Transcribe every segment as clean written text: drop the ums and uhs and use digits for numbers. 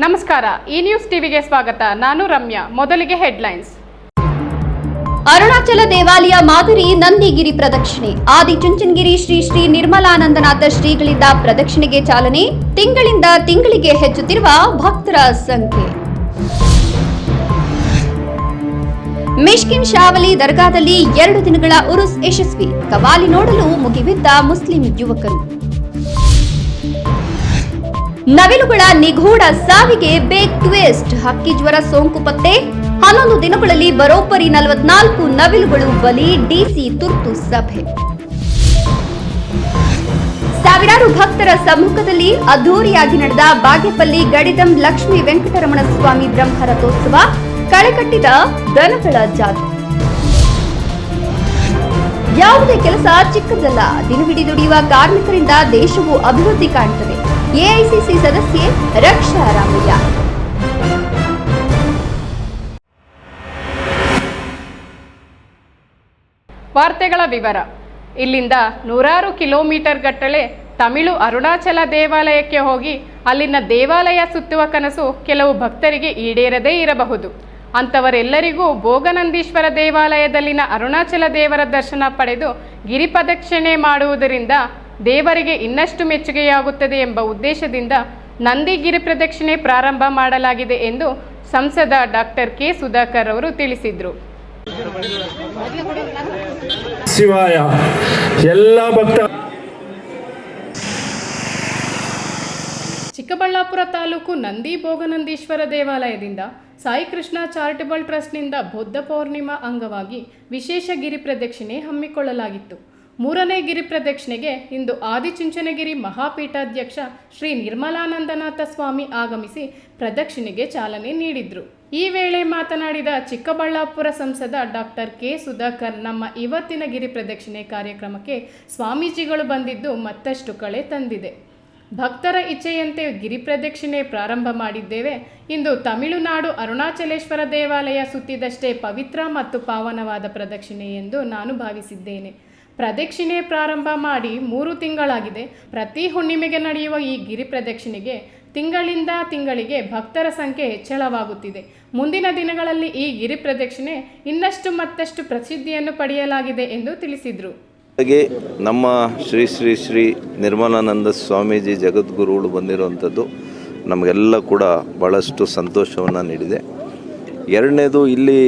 ನಮಸ್ಕಾರ, ಈ ನ್ಯೂಸ್ ಟಿವಿಗೆ ಸ್ವಾಗತ. ನಾನು ರಮ್ಯಾ. ಮೊದಲಿಗೆ ಹೆಡ್ಲೈನ್ಸ್. ಅರುಣಾಚಲ ದೇವಾಲಯ ಮಾದರಿ ನಂದಿಗಿರಿ ಪ್ರದಕ್ಷಿಣೆ. ಆದಿಚುಂಚನಗಿರಿ ಶ್ರೀ ಶ್ರೀ ನಿರ್ಮಲಾನಂದನಾಥ ಶ್ರೀಗಳಿಂದ ಪ್ರದಕ್ಷಿಣೆಗೆ ಚಾಲನೆ. ತಿಂಗಳಿಂದ ತಿಂಗಳಿಗೆ ಹೆಚ್ಚುತ್ತಿರುವ ಭಕ್ತರ ಸಂಖ್ಯೆ. ಮಿಷ್ಕಿನ್ ಶಾವಲಿ ದರ್ಗಾದಲ್ಲಿ 2 ದಿನಗಳ ಉರುಸ್ ಯಶಸ್ವಿ. ಕವಾಲಿ ನೋಡಲು ಮುಗಿಬಿದ್ದ ಮುಸ್ಲಿಂ ಯುವಕರು. ನವಿಲುಗಳ ನಿಗೂಢ ಸಾವಿಗೆ ಬೇಗ್ ಟ್ವಿಸ್ಟ್. ಹಕ್ಕಿ ಜ್ವರ ಸೋಂಕು ಪತ್ತೆ. 11 ದಿನಗಳಲ್ಲಿ ಬರೋಬ್ಬರಿ 44 ನವಿಲುಗಳು ಬಲಿ. ಡಿಸಿ ತುರ್ತು ಸಭೆ. ಸಾವಿರಾರು ಭಕ್ತರ ಸಮ್ಮುಖದಲ್ಲಿ ಅದ್ದೂರಿಯಾಗಿ ನಡೆದ ಬಾಗೇಪಲ್ಲಿ ಗಡಿದಂ ಲಕ್ಷ್ಮೀ ವೆಂಕಟರಮಣ ಸ್ವಾಮಿ ಬ್ರಹ್ಮ ರಥೋತ್ಸವ. ಕಳೆಕಟ್ಟಿದ ದನಗಳ ಜಾತ್ರೆ. ಯಾವುದೇ ಕೆಲಸ ಚಿಕ್ಕದಲ್ಲ. ದಿನವಿಡೀ ದುಡಿಯುವ ಕಾರ್ಮಿಕರಿಂದ ದೇಶವು ಅಭಿವೃದ್ಧಿ ಕಾಣುತ್ತದೆ. ಎಐಸಿಸಿ ಸದಸ್ಯೆ ರಕ್ಷಾ ರಾಮಯ್ಯ. ವಾರ್ತೆಗಳ ವಿವರ. ಇಲ್ಲಿಂದ ನೂರಾರು ಕಿಲೋಮೀಟರ್ ಗಟ್ಟಲೆ ತಮಿಳು ಅರುಣಾಚಲ ದೇವಾಲಯಕ್ಕೆ ಹೋಗಿ ಅಲ್ಲಿನ ದೇವಾಲಯ ಸುತ್ತುವ ಕನಸು ಕೆಲವು ಭಕ್ತರಿಗೆ ಈಡೇರದೇ ಇರಬಹುದು. ಅಂಥವರೆಲ್ಲರಿಗೂ ಭೋಗನಂದೀಶ್ವರ ದೇವಾಲಯದಲ್ಲಿನ ಅರುಣಾಚಲ ದೇವರ ದರ್ಶನ ಪಡೆದು ಗಿರಿಪ್ರದಕ್ಷಿಣೆ ಮಾಡುವುದರಿಂದ ದೇವರಿಗೆ ಇನ್ನಷ್ಟು ಮೆಚ್ಚುಗೆಯಾಗುತ್ತದೆ ಎಂಬ ಉದ್ದೇಶದಿಂದ ನಂದಿ ಗಿರಿ ಪ್ರದಕ್ಷಿಣೆ ಪ್ರಾರಂಭ ಮಾಡಲಾಗಿದೆ ಎಂದು ಸಂಸದ ಡಾಕ್ಟರ್ ಕೆ ಸುಧಾಕರ್ ಅವರು ತಿಳಿಸಿದರು. ಶಿವಾಯ ಎಲ್ಲ ಭಕ್ತ. ಚಿಕ್ಕಬಳ್ಳಾಪುರ ತಾಲೂಕು ನಂದಿ ಭೋಗನಂದೀಶ್ವರ ದೇವಾಲಯದಿಂದ ಸಾಯಿ ಕೃಷ್ಣ ಚಾರಿಟಬಲ್ ಟ್ರಸ್ಟ್ನಿಂದ ಬುದ್ಧ ಪೌರ್ಣಿಮಾ ಅಂಗವಾಗಿ ವಿಶೇಷ ಗಿರಿ ಪ್ರದಕ್ಷಿಣೆ ಹಮ್ಮಿಕೊಳ್ಳಲಾಗಿತ್ತು. 3ನೇ ಗಿರಿ ಪ್ರದಕ್ಷಿಣೆಗೆ ಇಂದು ಆದಿಚುಂಚನಗಿರಿ ಮಹಾಪೀಠಾಧ್ಯಕ್ಷ ಶ್ರೀ ನಿರ್ಮಲಾನಂದನಾಥ ಸ್ವಾಮಿ ಆಗಮಿಸಿ ಪ್ರದಕ್ಷಿಣೆಗೆ ಚಾಲನೆ ನೀಡಿದರು. ಈ ವೇಳೆ ಮಾತನಾಡಿದ ಚಿಕ್ಕಬಳ್ಳಾಪುರ ಸಂಸದ ಡಾಕ್ಟರ್ ಕೆ ಸುಧಾಕರ್, ನಮ್ಮ ಇವತ್ತಿನ ಗಿರಿ ಪ್ರದಕ್ಷಿಣೆ ಕಾರ್ಯಕ್ರಮಕ್ಕೆ ಸ್ವಾಮೀಜಿಗಳು ಬಂದಿದ್ದು ಮತ್ತಷ್ಟು ಕಳೆ ತಂದಿದೆ. ಭಕ್ತರ ಇಚ್ಛೆಯಂತೆ ಗಿರಿ ಪ್ರದಕ್ಷಿಣೆ ಪ್ರಾರಂಭ ಮಾಡಿದ್ದೇವೆ. ಇಂದು ತಮಿಳುನಾಡು ಅರುಣಾಚಲೇಶ್ವರ ದೇವಾಲಯ ಸುತ್ತಿದಷ್ಟೇ ಪವಿತ್ರ ಮತ್ತು ಪಾವನವಾದ ಪ್ರದಕ್ಷಿಣೆ ಎಂದು ನಾನು ಭಾವಿಸಿದ್ದೇನೆ. ಪ್ರದಕ್ಷಿಣೆ ಪ್ರಾರಂಭ ಮಾಡಿ 3 ತಿಂಗಳಾಗಿದೆ. ಪ್ರತಿ ಹುಣ್ಣಿಮೆಗೆ ನಡೆಯುವ ಈ ಗಿರಿ ಪ್ರದಕ್ಷಿಣೆಗೆ ತಿಂಗಳಿಂದ ತಿಂಗಳಿಗೆ ಭಕ್ತರ ಸಂಖ್ಯೆ ಹೆಚ್ಚಳವಾಗುತ್ತಿದೆ. ಮುಂದಿನ ದಿನಗಳಲ್ಲಿ ಈ ಗಿರಿ ಪ್ರದಕ್ಷಿಣೆ ಇನ್ನಷ್ಟು ಮತ್ತಷ್ಟು ಪ್ರಸಿದ್ಧಿಯನ್ನು ಪಡೆಯಲಾಗಿದೆ ಎಂದು ತಿಳಿಸಿದರು. ಹಾಗೆ ನಮ್ಮ ಶ್ರೀ ಶ್ರೀ ಶ್ರೀ ನಿರ್ಮಲಾನಂದ ಸ್ವಾಮೀಜಿ ಜಗದ್ಗುರುಗಳು ಬಂದಿರುವಂಥದ್ದು ನಮಗೆಲ್ಲ ಕೂಡ ಭಾಳಷ್ಟು ಸಂತೋಷವನ್ನು ನೀಡಿದೆ. ಎರಡನೇದು, ಇಲ್ಲಿ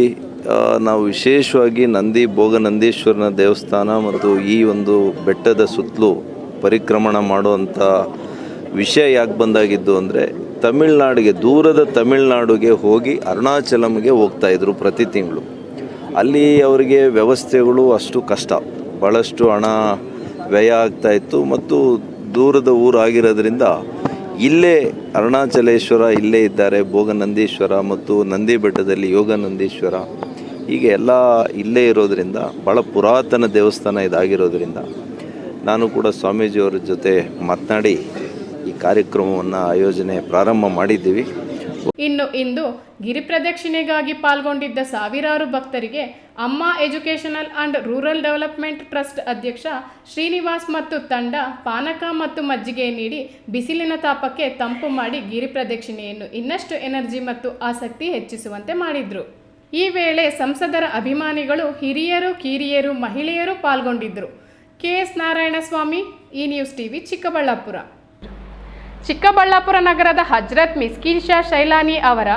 ನಾವು ವಿಶೇಷವಾಗಿ ನಂದಿ ಭೋಗನಂದೀಶ್ವರನ ದೇವಸ್ಥಾನ ಮತ್ತು ಈ ಒಂದು ಬೆಟ್ಟದ ಸುತ್ತಲೂ ಪರಿಕ್ರಮಣ ಮಾಡುವಂಥ ವಿಷಯ ಯಾಕೆ ಬಂದಾಗಿದ್ದು ಅಂದರೆ, ತಮಿಳ್ನಾಡಿಗೆ, ದೂರದ ತಮಿಳ್ನಾಡಿಗೆ ಹೋಗಿ ಅರುಣಾಚಲಂಗೆ ಹೋಗ್ತಾಯಿದ್ರು ಪ್ರತಿ ತಿಂಗಳು. ಅಲ್ಲಿ ಅವರಿಗೆ ವ್ಯವಸ್ಥೆಗಳು ಅಷ್ಟು ಕಷ್ಟ, ಭಾಳಷ್ಟು ಹಣ ವ್ಯಯ ಆಗ್ತಾಯಿತ್ತು ಮತ್ತು ದೂರದ ಊರಾಗಿರೋದ್ರಿಂದ ಇಲ್ಲೇ ಅರುಣಾಚಲೇಶ್ವರ ಇಲ್ಲೇ ಇದ್ದಾರೆ, ಭೋಗನಂದೀಶ್ವರ ಮತ್ತು ನಂದಿ ಬೆಟ್ಟದಲ್ಲಿ ಯೋಗನಂದೀಶ್ವರ, ಹೀಗೆ ಎಲ್ಲ ಇಲ್ಲೇ ಇರೋದರಿಂದ ಭಾಳ ಪುರಾತನ ದೇವಸ್ಥಾನ ಇದಾಗಿರೋದ್ರಿಂದ ನಾನು ಕೂಡ ಸ್ವಾಮೀಜಿಯವರ ಜೊತೆ ಮಾತನಾಡಿ ಈ ಕಾರ್ಯಕ್ರಮವನ್ನು ಆಯೋಜನೆ ಪ್ರಾರಂಭ ಮಾಡಿದ್ದೀವಿ. ಇನ್ನು ಇಂದು ಗಿರಿ ಪ್ರದಕ್ಷಿಣೆಗಾಗಿ ಪಾಲ್ಗೊಂಡಿದ್ದ ಸಾವಿರಾರು ಭಕ್ತರಿಗೆ ಅಮ್ಮ educational and rural development trust ಅಧ್ಯಕ್ಷ ಶ್ರೀನಿವಾಸ್ ಮತ್ತು ತಂಡ ಪಾನಕ ಮತ್ತು ಮಜ್ಜಿಗೆ ನೀಡಿ ಬಿಸಿಲಿನ ತಾಪಕ್ಕೆ ತಂಪು ಮಾಡಿ ಗಿರಿ ಪ್ರದಕ್ಷಿಣೆಯನ್ನು ಇನ್ನಷ್ಟು ಎನರ್ಜಿ ಮತ್ತು ಆಸಕ್ತಿ ಹೆಚ್ಚಿಸುವಂತೆ ಮಾಡಿದರು. ಈ ವೇಳೆ ಸಂಸದರ ಅಭಿಮಾನಿಗಳು, ಹಿರಿಯರು, ಕಿರಿಯರು, ಮಹಿಳೆಯರು ಪಾಲ್ಗೊಂಡಿದ್ದರು. ಕೆಎಸ್ ನಾರಾಯಣಸ್ವಾಮಿ, ಈ ನ್ಯೂಸ್ ಟಿವಿ, ಚಿಕ್ಕಬಳ್ಳಾಪುರ. ಚಿಕ್ಕಬಳ್ಳಾಪುರ ನಗರದ ಹಜ್ರತ್ ಮಿಸ್ಕಿನ್ ಶಾ ಶೈಲಾನಿ ಅವರ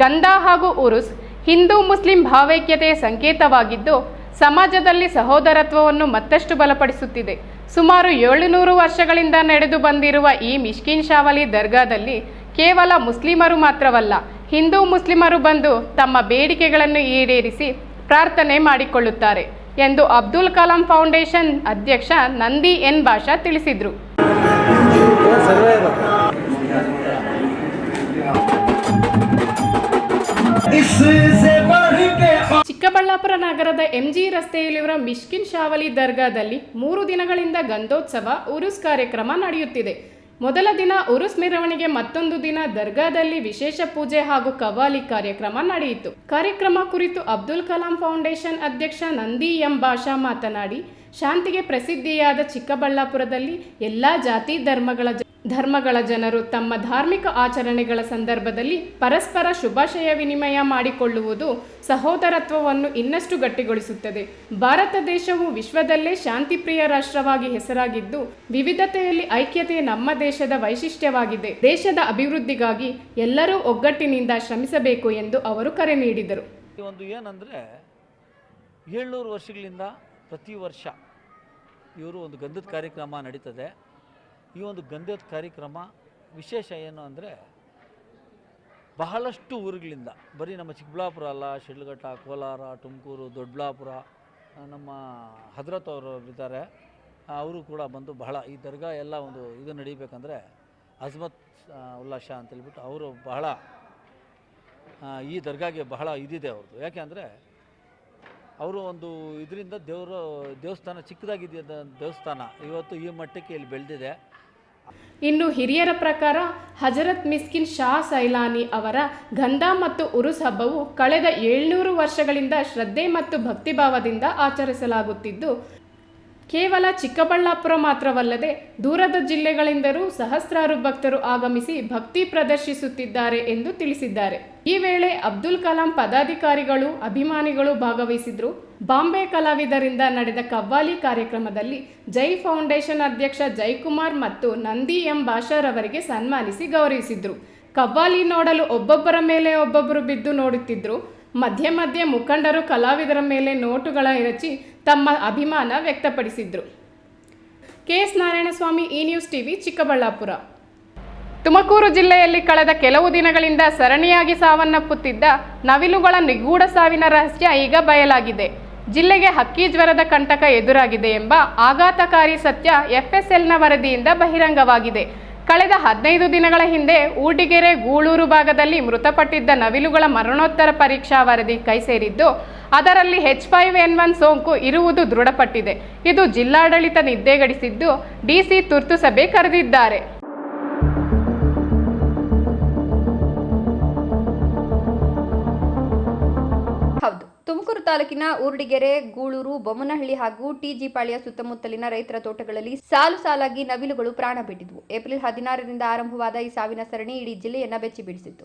ಗಂಧ ಹಾಗೂ ಉರುಸ್ ಹಿಂದೂ ಮುಸ್ಲಿಂ ಭಾವೈಕ್ಯತೆಯ ಸಂಕೇತವಾಗಿದ್ದು ಸಮಾಜದಲ್ಲಿ ಸಹೋದರತ್ವವನ್ನು ಮತ್ತಷ್ಟು ಬಲಪಡಿಸುತ್ತಿದೆ. ಸುಮಾರು 700 ವರ್ಷಗಳಿಂದ ನಡೆದು ಬಂದಿರುವ ಈ ಮಿಷ್ಕಿನ್ ಶಾವಲಿ ದರ್ಗಾದಲ್ಲಿ ಕೇವಲ ಮುಸ್ಲಿಮರು ಮಾತ್ರವಲ್ಲ, ಹಿಂದೂ ಮುಸ್ಲಿಮರು ಬಂದು ತಮ್ಮ ಬೇಡಿಕೆಗಳನ್ನು ಈಡೇರಿಸಿ ಪ್ರಾರ್ಥನೆ ಮಾಡಿಕೊಳ್ಳುತ್ತಾರೆ ಎಂದು ಅಬ್ದುಲ್ ಕಲಾಂ ಫೌಂಡೇಶನ್ ಅಧ್ಯಕ್ಷ ನಂದಿ ಎನ್ ಭಾಷಾ ತಿಳಿಸಿದರು. ಚಿಕ್ಕಬಳ್ಳಾಪುರ ನಗರದ ಎಂಜಿ ರಸ್ತೆಯಲ್ಲಿರುವ ಮಿಷ್ಕಿನ್ ಶಾವಲಿ ದರ್ಗಾದಲ್ಲಿ 3 ದಿನಗಳಿಂದ ಗಂಧೋತ್ಸವ ಉರುಸ್ ಕಾರ್ಯಕ್ರಮ ನಡೆಯುತ್ತಿದೆ. ಮೊದಲ ದಿನ ಉರುಸ್ ಮೆರವಣಿಗೆ, ಮತ್ತೊಂದು ದಿನ ದರ್ಗಾದಲ್ಲಿ ವಿಶೇಷ ಪೂಜೆ ಹಾಗೂ ಕವಾಲಿ ಕಾರ್ಯಕ್ರಮ ನಡೆಯಿತು. ಕಾರ್ಯಕ್ರಮ ಕುರಿತು ಅಬ್ದುಲ್ ಕಲಾಂ ಫೌಂಡೇಶನ್ ಅಧ್ಯಕ್ಷ ನಂದಿ ಎಂ ಭಾಷಾ ಮಾತನಾಡಿ, ಶಾಂತಿಗೆ ಪ್ರಸಿದ್ಧಿಯಾದ ಚಿಕ್ಕಬಳ್ಳಾಪುರದಲ್ಲಿ ಎಲ್ಲ ಜಾತಿ ಧರ್ಮಗಳ ಧರ್ಮಗಳ ಜನರು ತಮ್ಮ ಧಾರ್ಮಿಕ ಆಚರಣೆಗಳ ಸಂದರ್ಭದಲ್ಲಿ ಪರಸ್ಪರ ಶುಭಾಶಯ ವಿನಿಮಯ ಮಾಡಿಕೊಳ್ಳುವುದು ಸಹೋದರತ್ವವನ್ನು ಇನ್ನಷ್ಟು ಗಟ್ಟಿಗೊಳಿಸುತ್ತದೆ. ಭಾರತ ದೇಶವು ವಿಶ್ವದಲ್ಲೇ ಶಾಂತಿಪ್ರಿಯ ರಾಷ್ಟ್ರವಾಗಿ ಹೆಸರಾಗಿದ್ದು, ವಿವಿಧತೆಯಲ್ಲಿ ಐಕ್ಯತೆ ನಮ್ಮ ದೇಶದ ವೈಶಿಷ್ಟ್ಯವಾಗಿದೆ. ದೇಶದ ಅಭಿವೃದ್ಧಿಗಾಗಿ ಎಲ್ಲರೂ ಒಗ್ಗಟ್ಟಿನಿಂದ ಶ್ರಮಿಸಬೇಕು ಎಂದು ಅವರು ಕರೆ ನೀಡಿದರು. ಒಂದು ಏನಂದರೆ 700 ವರ್ಷಗಳಿಂದ ಪ್ರತಿ ವರ್ಷ ಇವರು ಒಂದು ಗಂಧದ ಕಾರ್ಯಕ್ರಮ ನಡೀತದೆ. ಈ ಒಂದು ಗಂಧದ ಕಾರ್ಯಕ್ರಮ ವಿಶೇಷ ಏನು ಅಂದರೆ, ಬಹಳಷ್ಟು ಊರುಗಳಿಂದ, ಬರೀ ನಮ್ಮ ಚಿಕ್ಕಬಳ್ಳಾಪುರ ಅಲ್ಲ, ಶಿಡ್ಲಘಟ್ಟ, ಕೋಲಾರ, ತುಮಕೂರು, ದೊಡ್ಡಬಳ್ಳಾಪುರ, ನಮ್ಮ ಹಜರತ್ ಅವರು ಇದ್ದಾರೆ, ಅವರು ಕೂಡ ಬಂದು ಬಹಳ ಈ ದರ್ಗಾ ಎಲ್ಲ ಒಂದು ಇದು ನಡೀಬೇಕಂದ್ರೆ ಅಜ್ಮತ್ ಉಲ್ಲಾ ಶಾ ಅಂತೇಳ್ಬಿಟ್ಟು ಅವರು ಬಹಳ ಈ ದರ್ಗಾಗೆ ಬಹಳ ಇದಿದೆ ಅವ್ರದ್ದು. ಯಾಕೆ ಅಂದರೆ ಅವರು ಒಂದು ಇದರಿಂದ ದೇವಸ್ಥಾನ ಚಿಕ್ಕದಾಗಿದ್ದ ದೇವಸ್ಥಾನ ಇವತ್ತು ಈ ಮಟ್ಟಕ್ಕೆ ಇಲ್ಲಿ ಬೆಳೆದಿದೆ. ಇನ್ನು ಹಿರಿಯರ ಪ್ರಕಾರ ಹಜರತ್ ಮಿಸ್ಕಿನ್ ಶಾ ಸೈಲಾನಿ ಅವರ ಗಂಧ ಮತ್ತು ಉರುಸ್ ಹಬ್ಬವು ಕಳೆದ 700 ವರ್ಷಗಳಿಂದ ಶ್ರದ್ಧೆ ಮತ್ತು ಭಕ್ತಿಭಾವದಿಂದ ಆಚರಿಸಲಾಗುತ್ತಿದ್ದು, ಕೇವಲ ಚಿಕ್ಕಬಳ್ಳಾಪುರ ಮಾತ್ರವಲ್ಲದೆ ದೂರದ ಜಿಲ್ಲೆಗಳಿಂದಲೂ ಸಹಸ್ರಾರು ಭಕ್ತರು ಆಗಮಿಸಿ ಭಕ್ತಿ ಪ್ರದರ್ಶಿಸುತ್ತಿದ್ದಾರೆ ಎಂದು ತಿಳಿಸಿದ್ದಾರೆ. ಈ ವೇಳೆ ಅಬ್ದುಲ್ ಕಲಾಂ ಪದಾಧಿಕಾರಿಗಳು, ಅಭಿಮಾನಿಗಳು ಭಾಗವಹಿಸಿದ್ರು. ಬಾಂಬೆ ಕಲಾವಿದರಿಂದ ನಡೆದ ಕವ್ವಾಲಿ ಕಾರ್ಯಕ್ರಮದಲ್ಲಿ ಜೈ ಫೌಂಡೇಶನ್ ಅಧ್ಯಕ್ಷ ಜೈಕುಮಾರ್ ಮತ್ತು ನಂದಿ ಎಂ ಬಾಷರ್ ಅವರಿಗೆ ಸನ್ಮಾನಿಸಿ ಗೌರವಿಸಿದ್ರು. ಕವ್ವಾಲಿ ನೋಡಲು ಒಬ್ಬೊಬ್ಬರ ಮೇಲೆ ಒಬ್ಬೊಬ್ಬರು ಬಿದ್ದು ನೋಡುತ್ತಿದ್ರು. ಮಧ್ಯೆ ಮಧ್ಯೆ ಮುಖಂಡರು ಕಲಾವಿದರ ಮೇಲೆ ನೋಟುಗಳ ಎರಚಿ ತಮ್ಮ ಅಭಿಮಾನ ವ್ಯಕ್ತಪಡಿಸಿದ್ರು. KS Narayanaswamy, E news TV, Chikkaballapur. Tumakuru ಜಿಲ್ಲೆಯಲ್ಲಿ ಕಳೆದ ಕೆಲವು ದಿನಗಳಿಂದ ಸರಣಿಯಾಗಿ ಸಾವನ್ನಪ್ಪುತ್ತಿದ್ದ ನವಿಲುಗಳ ನಿಗೂಢ ಸಾವಿನ ರಹಸ್ಯ ಈಗ ಬಯಲಾಗಿದೆ. ಜಿಲ್ಲೆಗೆ ಹಕ್ಕಿ ಜ್ವರದ ಕಂಟಕ ಎದುರಾಗಿದೆ ಎಂಬ ಆಘಾತಕಾರಿ ಸತ್ಯ ಎಫ್ಎಸ್ಎಲ್ನ ವರದಿಯಿಂದ ಬಹಿರಂಗವಾಗಿದೆ. ಕಳೆದ 15 ದಿನಗಳ ಹಿಂದೆ ಊಡಿಗೆರೆ, ಗೂಳೂರು ಭಾಗದಲ್ಲಿ ಮೃತಪಟ್ಟಿದ್ದ ನವಿಲುಗಳ ಮರಣೋತ್ತರ ಪರೀಕ್ಷಾ ವರದಿ ಕೈ ಸೇರಿದ್ದು, ಅದರಲ್ಲಿ H5N1 ಸೋಂಕು ಇರುವುದು ದೃಢಪಟ್ಟಿದೆ. ಇದು ಜಿಲ್ಲಾಡಳಿತ ನಿದ್ದೆಗಡಿಸಿದ್ದು, ಡಿಸಿ ತುರ್ತು ಸಭೆ ಕರೆದಿದ್ದಾರೆ. ಹೌದು, ತುಮಕೂರು ತಾಲೂಕಿನ ಊರ್ಡಿಗೆರೆ, ಗೂಳೂರು, ಬೊಮ್ಮನಹಳ್ಳಿ ಹಾಗೂ ಟಿಜಿಪಾಳ್ಯ ಸುತ್ತಮುತ್ತಲಿನ ರೈತರ ತೋಟಗಳಲ್ಲಿ ಸಾಲು ಸಾಲಾಗಿ ನವಿಲುಗಳು ಪ್ರಾಣ ಬಿಟ್ಟಿದ್ವು. ಏಪ್ರಿಲ್ 16ರಿಂದ ಆರಂಭವಾದ ಈ ಸಾವಿನ ಸರಣಿ ಇಡೀ ಜಿಲ್ಲೆಯನ್ನ ಬೆಚ್ಚಿ ಬೀಳಿಸಿತ್ತು.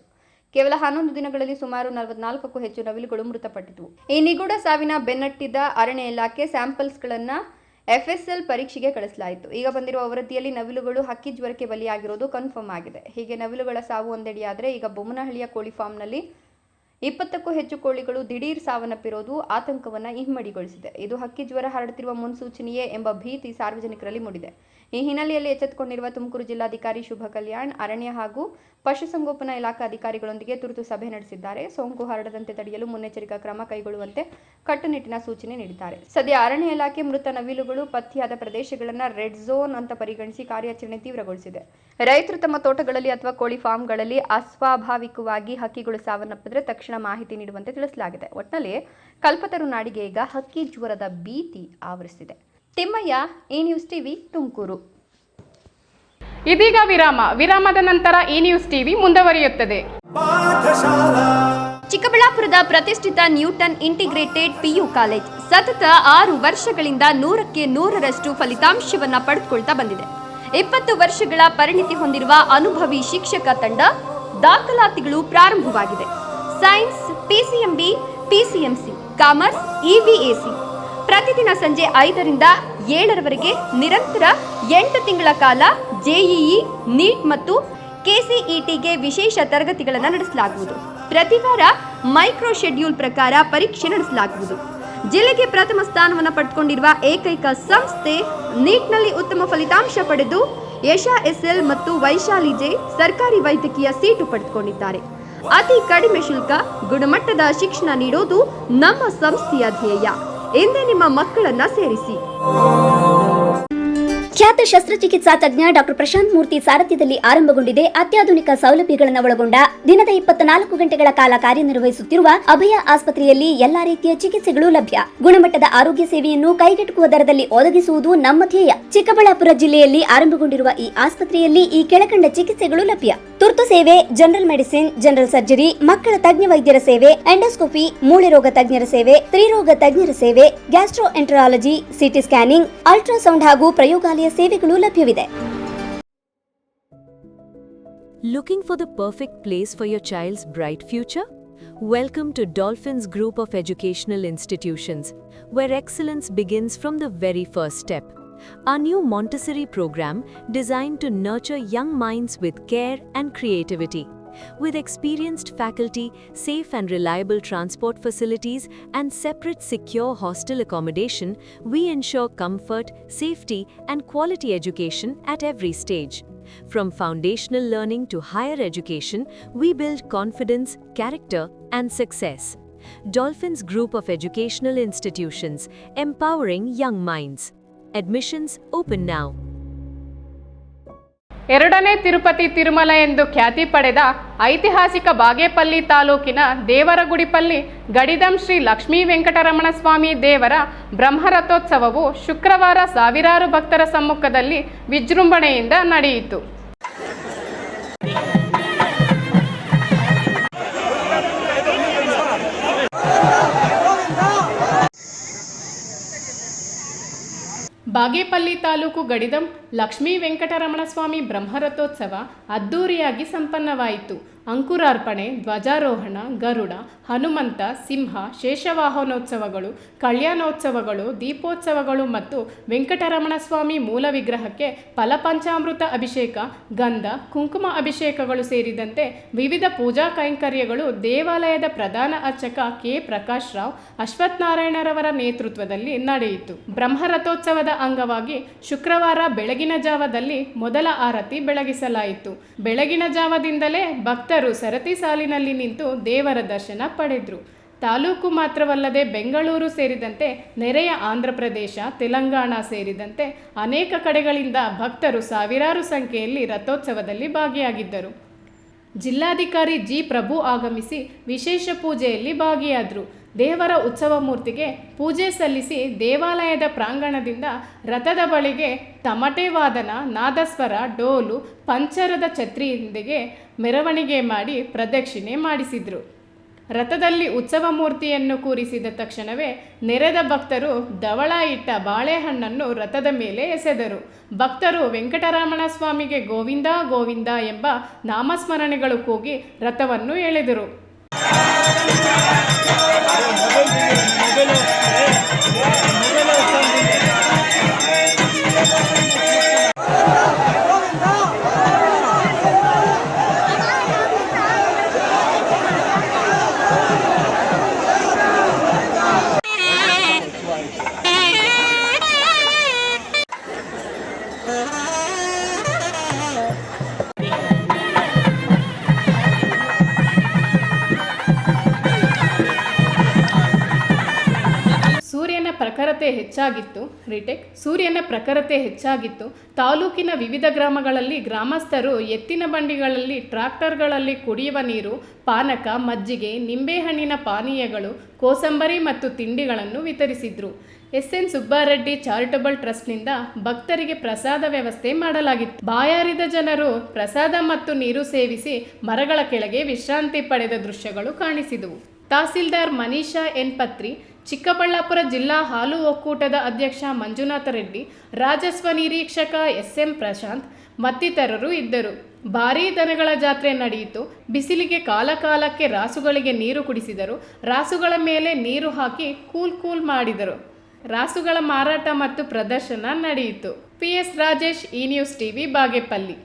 ಕೇವಲ 11 ದಿನಗಳಲ್ಲಿ ಸುಮಾರು 44ಕ್ಕೂ ಹೆಚ್ಚು ನವಿಲುಗಳು ಮೃತಪಟ್ಟಿದ್ವು. ಈ ನಿಗೂಢ ಸಾವಿನ ಬೆನ್ನಟ್ಟಿದ್ದ ಅರಣ್ಯ ಇಲಾಖೆ ಸ್ಯಾಂಪಲ್ಸ್ಗಳನ್ನ ಎಫ್ಎಸ್ಎಲ್ ಪರೀಕ್ಷೆಗೆ ಕಳಿಸಲಾಯಿತು. ಈಗ ಬಂದಿರುವ ವರದಿಯಲ್ಲಿ ನವಿಲುಗಳು ಹಕ್ಕಿ ಜ್ವರಕ್ಕೆ ಬಲಿಯಾಗಿರೋದು ಕನ್ಫರ್ಮ್ ಆಗಿದೆ. ಹೀಗೆ ನವಿಲುಗಳ ಸಾವು ಒಂದೆಡೆಯಾದರೆ, ಈಗ ಬೊಮ್ಮನಹಳ್ಳಿಯ ಕೋಳಿ ಫಾರ್ಮ್ನಲ್ಲಿ 20ಕ್ಕೂ ಹೆಚ್ಚು ಕೋಳಿಗಳು ದಿಢೀರ್ ಸಾವನ್ನಪ್ಪಿರೋದು ಆತಂಕವನ್ನು ಇಮ್ಮಡಿಗೊಳಿಸಿದೆ. ಇದು ಹಕ್ಕಿ ಜ್ವರ ಹರಡುತ್ತಿರುವ ಮುನ್ಸೂಚನೆಯೇ ಎಂಬ ಭೀತಿ ಸಾರ್ವಜನಿಕರಲ್ಲಿ ಮೂಡಿದೆ. ಈ ಹಿನ್ನೆಲೆಯಲ್ಲಿ ಎಚ್ಚೆತ್ತುಕೊಂಡಿರುವ ತುಮಕೂರು ಜಿಲ್ಲಾಧಿಕಾರಿ ಶುಭ ಕಲ್ಯಾಣ್ ಅರಣ್ಯ ಹಾಗೂ ಪಶುಸಂಗೋಪನಾ ಇಲಾಖಾ ಅಧಿಕಾರಿಗಳೊಂದಿಗೆ ತುರ್ತು ಸಭೆ ನಡೆಸಿದ್ದಾರೆ. ಸೋಂಕು ಹರಡದಂತೆ ತಡೆಯಲು ಮುನ್ನೆಚ್ಚರಿಕಾ ಕ್ರಮ ಕೈಗೊಳ್ಳುವಂತೆ ಕಟ್ಟುನಿಟ್ಟಿನ ಸೂಚನೆ ನೀಡಿದ್ದಾರೆ. ಸದ್ಯ ಅರಣ್ಯ ಇಲಾಖೆ ಮೃತ ನವಿಲುಗಳು ಪತ್ತೆಯಾದ ಪ್ರದೇಶಗಳನ್ನು ರೆಡ್ ಝೋನ್ ಅಂತ ಪರಿಗಣಿಸಿ ಕಾರ್ಯಾಚರಣೆ ತೀವ್ರಗೊಳಿಸಿದೆ. ರೈತರು ತಮ್ಮ ತೋಟಗಳಲ್ಲಿ ಅಥವಾ ಕೋಳಿ ಫಾರ್ಮ್ಗಳಲ್ಲಿ ಅಸ್ವಾಭಾವಿಕವಾಗಿ ಹಕ್ಕಿಗಳು ಸಾವನ್ನಪ್ಪಿದ್ರೆ ತಕ್ಷಣ ಮಾಹಿತಿ ನೀಡುವಂತೆ ತಿಳಿಸಲಾಗಿದೆ. ಒಟ್ಟಿನಲ್ಲಿ ಕಲ್ಪತರು ನಾಡಿಗೆ ಈಗ ಹಕ್ಕಿ ಜ್ವರದ ಭೀತಿ ಆವರಿಸಿದೆ. Thimmaiah, E news TV, Tumakuru. ಇದೀಗ ವಿರಾಮದ ನಂತರ ಇ ನ್ಯೂಸ್ ಟಿವಿ ಮುಂದುವರಿಯುತ್ತದೆ. ಚಿಕ್ಕಬಳ್ಳಾಪುರದ ಪ್ರತಿಷ್ಠಿತ ನ್ಯೂಟನ್ ಇಂಟಿಗ್ರೇಟೆಡ್ ಪಿಯು ಕಾಲೇಜ್ ಸತತ 6 ವರ್ಷಗಳಿಂದ 100ಕ್ಕೆ 100ರಷ್ಟು ಫಲಿತಾಂಶವನ್ನ ಪಡೆದುಕೊಳ್ತಾ ಬಂದಿದೆ. 20 ವರ್ಷಗಳ ಪರಿಣಿತಿ ಹೊಂದಿರುವ ಅನುಭವಿ ಶಿಕ್ಷಕ ತಂಡ, ದಾಖಲಾತಿಗಳು ಪ್ರಾರಂಭವಾಗಿದೆ. ಸೈನ್ಸ್, ಪಿಸಿಎಂಬಿ, ಪಿಸಿಎಂಸಿ, ಕಾಮರ್ಸ್, ಇವಿಎಸಿ ಪ್ರತಿದಿನ ಸಂಜೆ 5ರಿಂದ 7ರವರೆಗೆ ನಿರಂತರ 8 ತಿಂಗಳ ಕಾಲ ಜೆಇಇ, ನೀಟ್ ಮತ್ತು ಕೆಸಿಇಟಿಗೆ ವಿಶೇಷ ತರಗತಿಗಳನ್ನು ನಡೆಸಲಾಗುವುದು. ಪ್ರತಿ ವಾರ ಮೈಕ್ರೋ ಶೆಡ್ಯೂಲ್ ಪ್ರಕಾರ ಪರೀಕ್ಷೆ ನಡೆಸಲಾಗುವುದು. ಜಿಲ್ಲೆಗೆ ಪ್ರಥಮ ಸ್ಥಾನವನ್ನು ಪಡೆದುಕೊಂಡಿರುವ ಏಕೈಕ ಸಂಸ್ಥೆ, ನೀಟ್ನಲ್ಲಿ ಉತ್ತಮ ಫಲಿತಾಂಶ ಪಡೆದು ಯಶಾ ಎಸ್ಎಲ್ ಮತ್ತು ವೈಶಾಲಿ ಜೆ ಸರ್ಕಾರಿ ವೈದ್ಯಕೀಯ ಸೀಟು ಪಡೆದುಕೊಂಡಿದ್ದಾರೆ. ಅತಿ ಕಡಿಮೆ ಶುಲ್ಕ, ಗುಣಮಟ್ಟದ ಶಿಕ್ಷಣ ನೀಡೋದು ನಮ್ಮ ಸಂಸ್ಥೆಯ ಧ್ಯೇಯ. ಎಂದೇ ನಿಮ್ಮ ಮಕ್ಕಳನ್ನ ಸೇರಿಸಿ. ಖ್ಯಾತ ಶಸ್ತ್ರಚಿಕಿತ್ಸಾ ತಜ್ಞ ಡಾಕ್ಟರ್ ಪ್ರಶಾಂತ್ ಮೂರ್ತಿ ಸಾರಥ್ಯದಲ್ಲಿ ಆರಂಭಗೊಂಡಿದೆ ಅತ್ಯಾಧುನಿಕ ಸೌಲಭ್ಯಗಳನ್ನು ಒಳಗೊಂಡ ದಿನದ 24 ಗಂಟೆಗಳ ಕಾಲ ಕಾರ್ಯನಿರ್ವಹಿಸುತ್ತಿರುವ ಅಭಯ ಆಸ್ಪತ್ರೆಯಲ್ಲಿ ಎಲ್ಲಾ ರೀತಿಯ ಚಿಕಿತ್ಸೆಗಳು ಲಭ್ಯ. ಗುಣಮಟ್ಟದ ಆರೋಗ್ಯ ಸೇವೆಯನ್ನು ಕೈಗೆಟುಕುವ ದರದಲ್ಲಿ ಒದಗಿಸುವುದು ನಮ್ಮ ಧ್ಯೇಯ. ಚಿಕ್ಕಬಳ್ಳಾಪುರ ಜಿಲ್ಲೆಯಲ್ಲಿ ಆರಂಭಗೊಂಡಿರುವ ಈ ಆಸ್ಪತ್ರೆಯಲ್ಲಿ ಈ ಕೆಳಕಂಡ ಚಿಕಿತ್ಸೆಗಳು ಲಭ್ಯ: ತುರ್ತು ಸೇವೆ, ಜನರಲ್ ಮೆಡಿಸಿನ್, ಜನರಲ್ ಸರ್ಜರಿ, ಮಕ್ಕಳ ತಜ್ಞ ವೈದ್ಯರ ಸೇವೆ, ಎಂಡೋಸ್ಕೋಪಿ, ಮೂಳೆ ರೋಗ ತಜ್ಞರ ಸೇವೆ, ಸ್ತ್ರೀರೋಗ ತಜ್ಞರ ಸೇವೆ, gastro enterology, CT scanning, ultrasound ಹಾಗೂ ಪ್ರಯೋಗಾಲಯ ಸೇವೆಗಳು ಲಭ್ಯವಿದೆ. Looking for the perfect place for your child's bright future? Welcome to Dolphins Group of Educational Institutions, where excellence begins from the very first step. Our new Montessori program designed to nurture young minds with care and creativity. With experienced faculty, safe and reliable transport facilities, and separate secure hostel accommodation, we ensure comfort, safety, and quality education at every stage. From foundational learning to higher education, we build confidence, character, and success. Dolphins Group of Educational Institutions, empowering young minds. Admissions open now. ಎರಡನೇ ತಿರುಪತಿ ತಿರುಮಲ ಎಂದು ಖ್ಯಾತಿ ಪಡೆದ ಐತಿಹಾಸಿಕ ಬಾಗೇಪಲ್ಲಿ ತಾಲೂಕಿನ ದೇವರಗುಡಿಪಲ್ಲಿ ಗಡಿದಂ ಶ್ರೀ ಲಕ್ಷ್ಮೀ ವೆಂಕಟರಮಣ ಸ್ವಾಮಿ ದೇವರ ಬ್ರಹ್ಮರಥೋತ್ಸವವು ಶುಕ್ರವಾರ ಸಾವಿರಾರು ಭಕ್ತರ ಸಮ್ಮುಖದಲ್ಲಿ ವಿಜೃಂಭಣೆಯಿಂದ ನಡೆಯಿತು. ಬಾಗೇಪಲ್ಲಿ ತಾಲೂಕು ಗಡಿದಂ ಲಕ್ಷ್ಮೀ ವೆಂಕಟರಮಣ ಸ್ವಾಮಿ ಬ್ರಹ್ಮರಥೋತ್ಸವ ಅದ್ದೂರಿಯಾಗಿ ಸಂಪನ್ನವಾಯಿತು. ಅಂಕುರಾರ್ಪಣೆ, ಧ್ವಜಾರೋಹಣ, ಗರುಡ, ಹನುಮಂತ, ಸಿಂಹ, ಶೇಷವಾಹನೋತ್ಸವಗಳು, ಕಲ್ಯಾಣೋತ್ಸವಗಳು, ದೀಪೋತ್ಸವಗಳು ಮತ್ತು ವೆಂಕಟರಮಣ ಸ್ವಾಮಿ ಮೂಲ ವಿಗ್ರಹಕ್ಕೆ ಫಲಪಂಚಾಮೃತ ಅಭಿಷೇಕ, ಗಂಧ, ಕುಂಕುಮ ಅಭಿಷೇಕಗಳು ಸೇರಿದಂತೆ ವಿವಿಧ ಪೂಜಾ ಕೈಂಕರ್ಯಗಳು ದೇವಾಲಯದ ಪ್ರಧಾನ ಅರ್ಚಕ ಕೆ. ಪ್ರಕಾಶ್ ರಾವ್ ಅಶ್ವತ್ಥನಾರಾಯಣರವರ ನೇತೃತ್ವದಲ್ಲಿ ನಡೆಯಿತು. ಬ್ರಹ್ಮರಥೋತ್ಸವದ ಅಂಗವಾಗಿ ಶುಕ್ರವಾರ ಬೆಳಗಿನ ಜಾವದಲ್ಲಿ ಮೊದಲ ಆರತಿ ಬೆಳಗಿಸಲಾಯಿತು. ಬೆಳಗಿನ ಜಾವದಿಂದಲೇ ಭಕ್ತರು ಸರತಿ ಸಾಲಿನಲ್ಲಿ ನಿಂತು ದೇವರ ದರ್ಶನ ಪಡೆದರು. ತಾಲೂಕು ಮಾತ್ರವಲ್ಲದೆ ಬೆಂಗಳೂರು ಸೇರಿದಂತೆ ನೆರೆಯ ಆಂಧ್ರಪ್ರದೇಶ, ತೆಲಂಗಾಣ ಸೇರಿದಂತೆ ಅನೇಕ ಕಡೆಗಳಿಂದ ಭಕ್ತರು ಸಾವಿರಾರು ಸಂಖ್ಯೆಯಲ್ಲಿ ರಥೋತ್ಸವದಲ್ಲಿ ಭಾಗಿಯಾಗಿದ್ದರು. ಜಿಲ್ಲಾಧಿಕಾರಿ ಜಿ. ಪ್ರಭು ಆಗಮಿಸಿ ವಿಶೇಷ ಪೂಜೆಯಲ್ಲಿ ಭಾಗಿಯಾದರು. ದೇವರ ಉತ್ಸವ ಮೂರ್ತಿಗೆ ಪೂಜೆ ಸಲ್ಲಿಸಿ ದೇವಾಲಯದ ಪ್ರಾಂಗಣದಿಂದ ರಥದ ಬಳಿಗೆ ತಮಟೆ ವಾದನ, ನಾದಸ್ವರ, ಡೋಲು, ಪಂಚರದ ಛತ್ರಿಯೊಂದಿಗೆ ಮೆರವಣಿಗೆ ಮಾಡಿ ಪ್ರದಕ್ಷಿಣೆ ಮಾಡಿಸಿದರು. ರಥದಲ್ಲಿ ಉತ್ಸವ ಮೂರ್ತಿಯನ್ನು ಕೂರಿಸಿದ ತಕ್ಷಣವೇ ನೆರೆದ ಭಕ್ತರು ಧವಳ ಇಟ್ಟ ಬಾಳೆಹಣ್ಣನ್ನು ರಥದ ಮೇಲೆ ಎಸೆದರು. ಭಕ್ತರು ವೆಂಕಟರಮಣ ಸ್ವಾಮಿಗೆ ಗೋವಿಂದ ಗೋವಿಂದ ಎಂಬ ನಾಮಸ್ಮರಣೆಗಳು ಕೂಗಿ ರಥವನ್ನು ಎಳೆದರು. ಸೂರ್ಯನ ಪ್ರಖರತೆ ಹೆಚ್ಚಾಗಿತ್ತು. ತಾಲೂಕಿನ ವಿವಿಧ ಗ್ರಾಮಗಳಲ್ಲಿ ಗ್ರಾಮಸ್ಥರು ಎತ್ತಿನ ಬಂಡಿಗಳಲ್ಲಿ, ಟ್ರಾಕ್ಟರ್ಗಳಲ್ಲಿ ಕುಡಿಯುವ ನೀರು, ಪಾನಕ, ಮಜ್ಜಿಗೆ, ನಿಂಬೆಹಣ್ಣಿನ ಪಾನೀಯಗಳು, ಕೋಸಂಬರಿ ಮತ್ತು ತಿಂಡಿಗಳನ್ನು ವಿತರಿಸಿದ್ರು. ಎಸ್.ಎನ್. ಸುಬ್ಬಾರೆಡ್ಡಿ ಚಾರಿಟಬಲ್ ಟ್ರಸ್ಟ್ನಿಂದ ಭಕ್ತರಿಗೆ ಪ್ರಸಾದ ವ್ಯವಸ್ಥೆ ಮಾಡಲಾಗಿತ್ತು. ಬಾಯಾರಿದ ಜನರು ಪ್ರಸಾದ ಮತ್ತು ನೀರು ಸೇವಿಸಿ ಮರಗಳ ಕೆಳಗೆ ವಿಶ್ರಾಂತಿ ಪಡೆದ ದೃಶ್ಯಗಳು ಕಾಣಿಸಿದವು. ತಹಸೀಲ್ದಾರ್ ಮನೀಷಾ ಎನ್. ಪತ್ರಿ, ಚಿಕ್ಕಬಳ್ಳಾಪುರ ಜಿಲ್ಲಾ ಹಾಲು ಒಕ್ಕೂಟದ ಅಧ್ಯಕ್ಷ ಮಂಜುನಾಥ ರೆಡ್ಡಿ, ರಾಜಸ್ವ ನಿರೀಕ್ಷಕ ಎಸ್.ಎಂ. ಪ್ರಶಾಂತ್ ಮತ್ತಿತರರು ಇದ್ದರು. ಭಾರೀ ದನಗಳ ಜಾತ್ರೆ ನಡೆಯಿತು. ಬಿಸಿಲಿಗೆ ಕಾಲಕಾಲಕ್ಕೆ ರಾಸುಗಳಿಗೆ ನೀರು ಕುಡಿಸಿದರು. ರಾಸುಗಳ ಮೇಲೆ ನೀರು ಹಾಕಿ ಕೂಲ್ ಮಾಡಿದರು. ರಾಸುಗಳ ಮಾರಾಟ ಮತ್ತು ಪ್ರದರ್ಶನ ನಡೆಯಿತು. PS. Rajesh, E news TV, Bagepalli.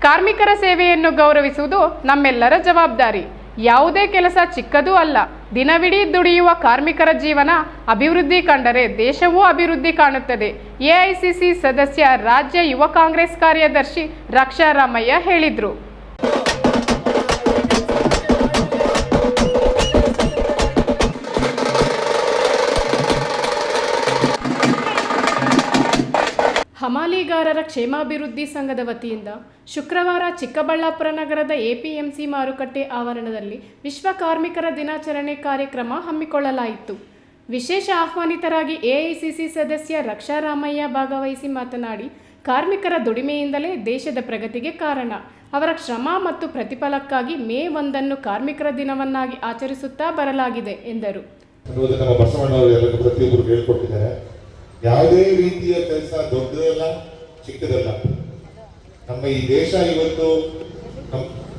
ಕಾರ್ಮಿಕರ ಸೇವೆಯನ್ನು ಗೌರವಿಸುವುದು ನಮ್ಮೆಲ್ಲರ ಜವಾಬ್ದಾರಿ. ಯಾವುದೇ ಕೆಲಸ ಚಿಕ್ಕದೂ ಅಲ್ಲ. ದಿನವಿಡೀ ದುಡಿಯುವ ಕಾರ್ಮಿಕರ ಜೀವನ ಅಭಿವೃದ್ಧಿ ಕಂಡರೆ ದೇಶವೂ ಅಭಿವೃದ್ಧಿ ಕಾಣುತ್ತದೆ. ಎಐಸಿಸಿ ಸದಸ್ಯ, ರಾಜ್ಯ ಯುವ ಕಾಂಗ್ರೆಸ್ ಕಾರ್ಯದರ್ಶಿ ರಕ್ಷಾ ರಾಮಯ್ಯ ಹೇಳಿದರು. ಹಮಾಲಿಗಾರರ ಕ್ಷೇಮಾಭಿವೃದ್ಧಿ ಸಂಘದ ವತಿಯಿಂದ ಶುಕ್ರವಾರ ಚಿಕ್ಕಬಳ್ಳಾಪುರ ನಗರದ ಎಪಿಎಂಸಿ ಮಾರುಕಟ್ಟೆ ಆವರಣದಲ್ಲಿ ವಿಶ್ವ ಕಾರ್ಮಿಕರ ದಿನಾಚರಣೆ ಕಾರ್ಯಕ್ರಮ ಹಮ್ಮಿಕೊಳ್ಳಲಾಯಿತು. ವಿಶೇಷ ಆಹ್ವಾನಿತರಾಗಿ ಎಐಸಿಸಿ ಸದಸ್ಯ ರಕ್ಷಾ ರಾಮಯ್ಯ ಭಾಗವಹಿಸಿ ಮಾತನಾಡಿ, ಕಾರ್ಮಿಕರ ದುಡಿಮೆಯಿಂದಲೇ ದೇಶದ ಪ್ರಗತಿಗೆ ಕಾರಣ. ಅವರ ಶ್ರಮ ಮತ್ತು ಪ್ರತಿಫಲಕ್ಕಾಗಿ ಮೇ 1 ಕಾರ್ಮಿಕರ ದಿನವನ್ನಾಗಿ ಆಚರಿಸುತ್ತಾ ಬರಲಾಗಿದೆ ಎಂದರು. ನಮ್ಮ ಬಸವಣ್ಣವರು ಎಲ್ಲರೂ ಪ್ರತಿಯೊಬ್ಬರು ಹೇಳ್ಕೊಟ್ಟಿದ್ದಾರೆ. ಯಾವುದೇ ರೀತಿಯ ಕೆಲಸ ದೊಡ್ಡದಲ್ಲ ಚಿಕ್ಕದಲ್ಲ. ನಮ್ಮ ಈ ದೇಶ ಇವತ್ತು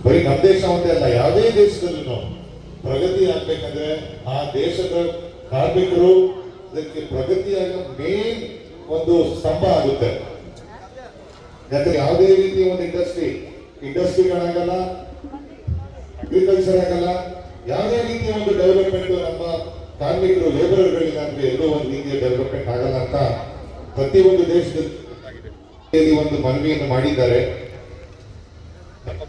ಬರೀ ನಮ್ಮ ದೇಶ ಒಂದೇ ಅಲ್ಲ, ಯಾವುದೇ ದೇಶದಲ್ಲೂ ಪ್ರಗತಿ ಆಗ್ಬೇಕಂದ್ರೆ ಆ ದೇಶದ ಕಾರ್ಮಿಕರು ಅದಕ್ಕೆ ಪ್ರಗತಿಯಾಗ ಮೇನ್ ಒಂದು ಸ್ತಂಭ ಆಗುತ್ತೆ. ಯಾಕಂದ್ರೆ ಯಾವುದೇ ರೀತಿಯ ಒಂದು ಇಂಡಸ್ಟ್ರಿಗಳಾಗಲ್ಲ, ಅಗ್ರಿಕಲ್ಚರ್ ಆಗಲ್ಲ, ಯಾವುದೇ ರೀತಿಯ ಒಂದು ಡೆವಲಪ್ಮೆಂಟ್ ನಮ್ಮ ಕಾರ್ಮಿಕರು ಲೇಬರ್ಗಳಿಲ್ಲ ಅಂದ್ರೆ ಎಲ್ಲೋ ಒಂದು ರೀತಿಯ ಡೆವಲಪ್ಮೆಂಟ್ ಆಗಲ್ಲ ಅಂತ ಪ್ರತಿಯೊಂದು ದೇಶದಲ್ಲಿ ಒಂದು ಮನವಿಯನ್ನು ಮಾಡಿದ್ದಾರೆ. ನಮ್ಮ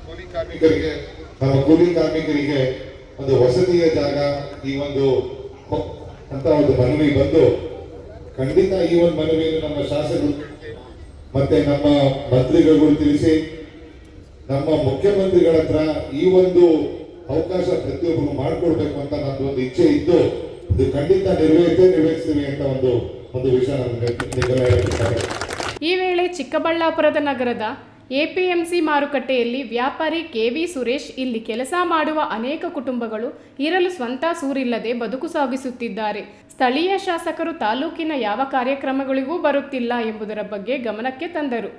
ಕೂಲಿ ಕಾರ್ಮಿಕರಿಗೆ ಒಂದು ವಸತಿಯ ಜಾಗ ಈ ಒಂದು ಅಂತ ಒಂದು ಮನವಿ ಬಂದು, ಖಂಡಿತ ಈ ಒಂದು ಮನವಿಯನ್ನು ನಮ್ಮ ಶಾಸಕರು ಮತ್ತೆ ನಮ್ಮ ಮಂತ್ರಿಗಳು ತಿಳಿಸಿ ನಮ್ಮ ಮುಖ್ಯಮಂತ್ರಿಗಳ ಹತ್ರ ಈ ಒಂದು ಅವಕಾಶ ಪ್ರತಿಯೊಬ್ಬರು ಮಾಡಿಕೊಡ್ಬೇಕು ಅಂತ ನಮ್ದು ಒಂದು ಇಚ್ಛೆ ಇದ್ದು ಇದು ಖಂಡಿತ ನಿರ್ವಹಿಸ್ತೀವಿ ಅಂತ ಒಂದು ವಿಷಯ ನಮಗೆ. ಈ ವೇಳೆ ಚಿಕ್ಕಬಳ್ಳಾಪುರದ ನಗರದ ಎಪಿಎಂಸಿ ಮಾರುಕಟ್ಟೆಯಲ್ಲಿ ವ್ಯಾಪಾರಿ ಕೆವಿ ಸುರೇಶ್ ಇಲ್ಲಿ ಕೆಲಸ ಮಾಡುವ ಅನೇಕ ಕುಟುಂಬಗಳು ಇರಲು ಸ್ವಂತ ಸೂರಿಲ್ಲದೆ ಬದುಕು ಸಾಗಿಸುತ್ತಿದ್ದಾರೆ. ಸ್ಥಳೀಯ ಶಾಸಕರು ತಾಲೂಕಿನ ಯಾವ ಕಾರ್ಯಕ್ರಮಗಳಿಗೂ ಬರುತ್ತಿಲ್ಲ ಎಂಬುದರ ಬಗ್ಗೆ ಗಮನಕ್ಕೆ ತಂದರು.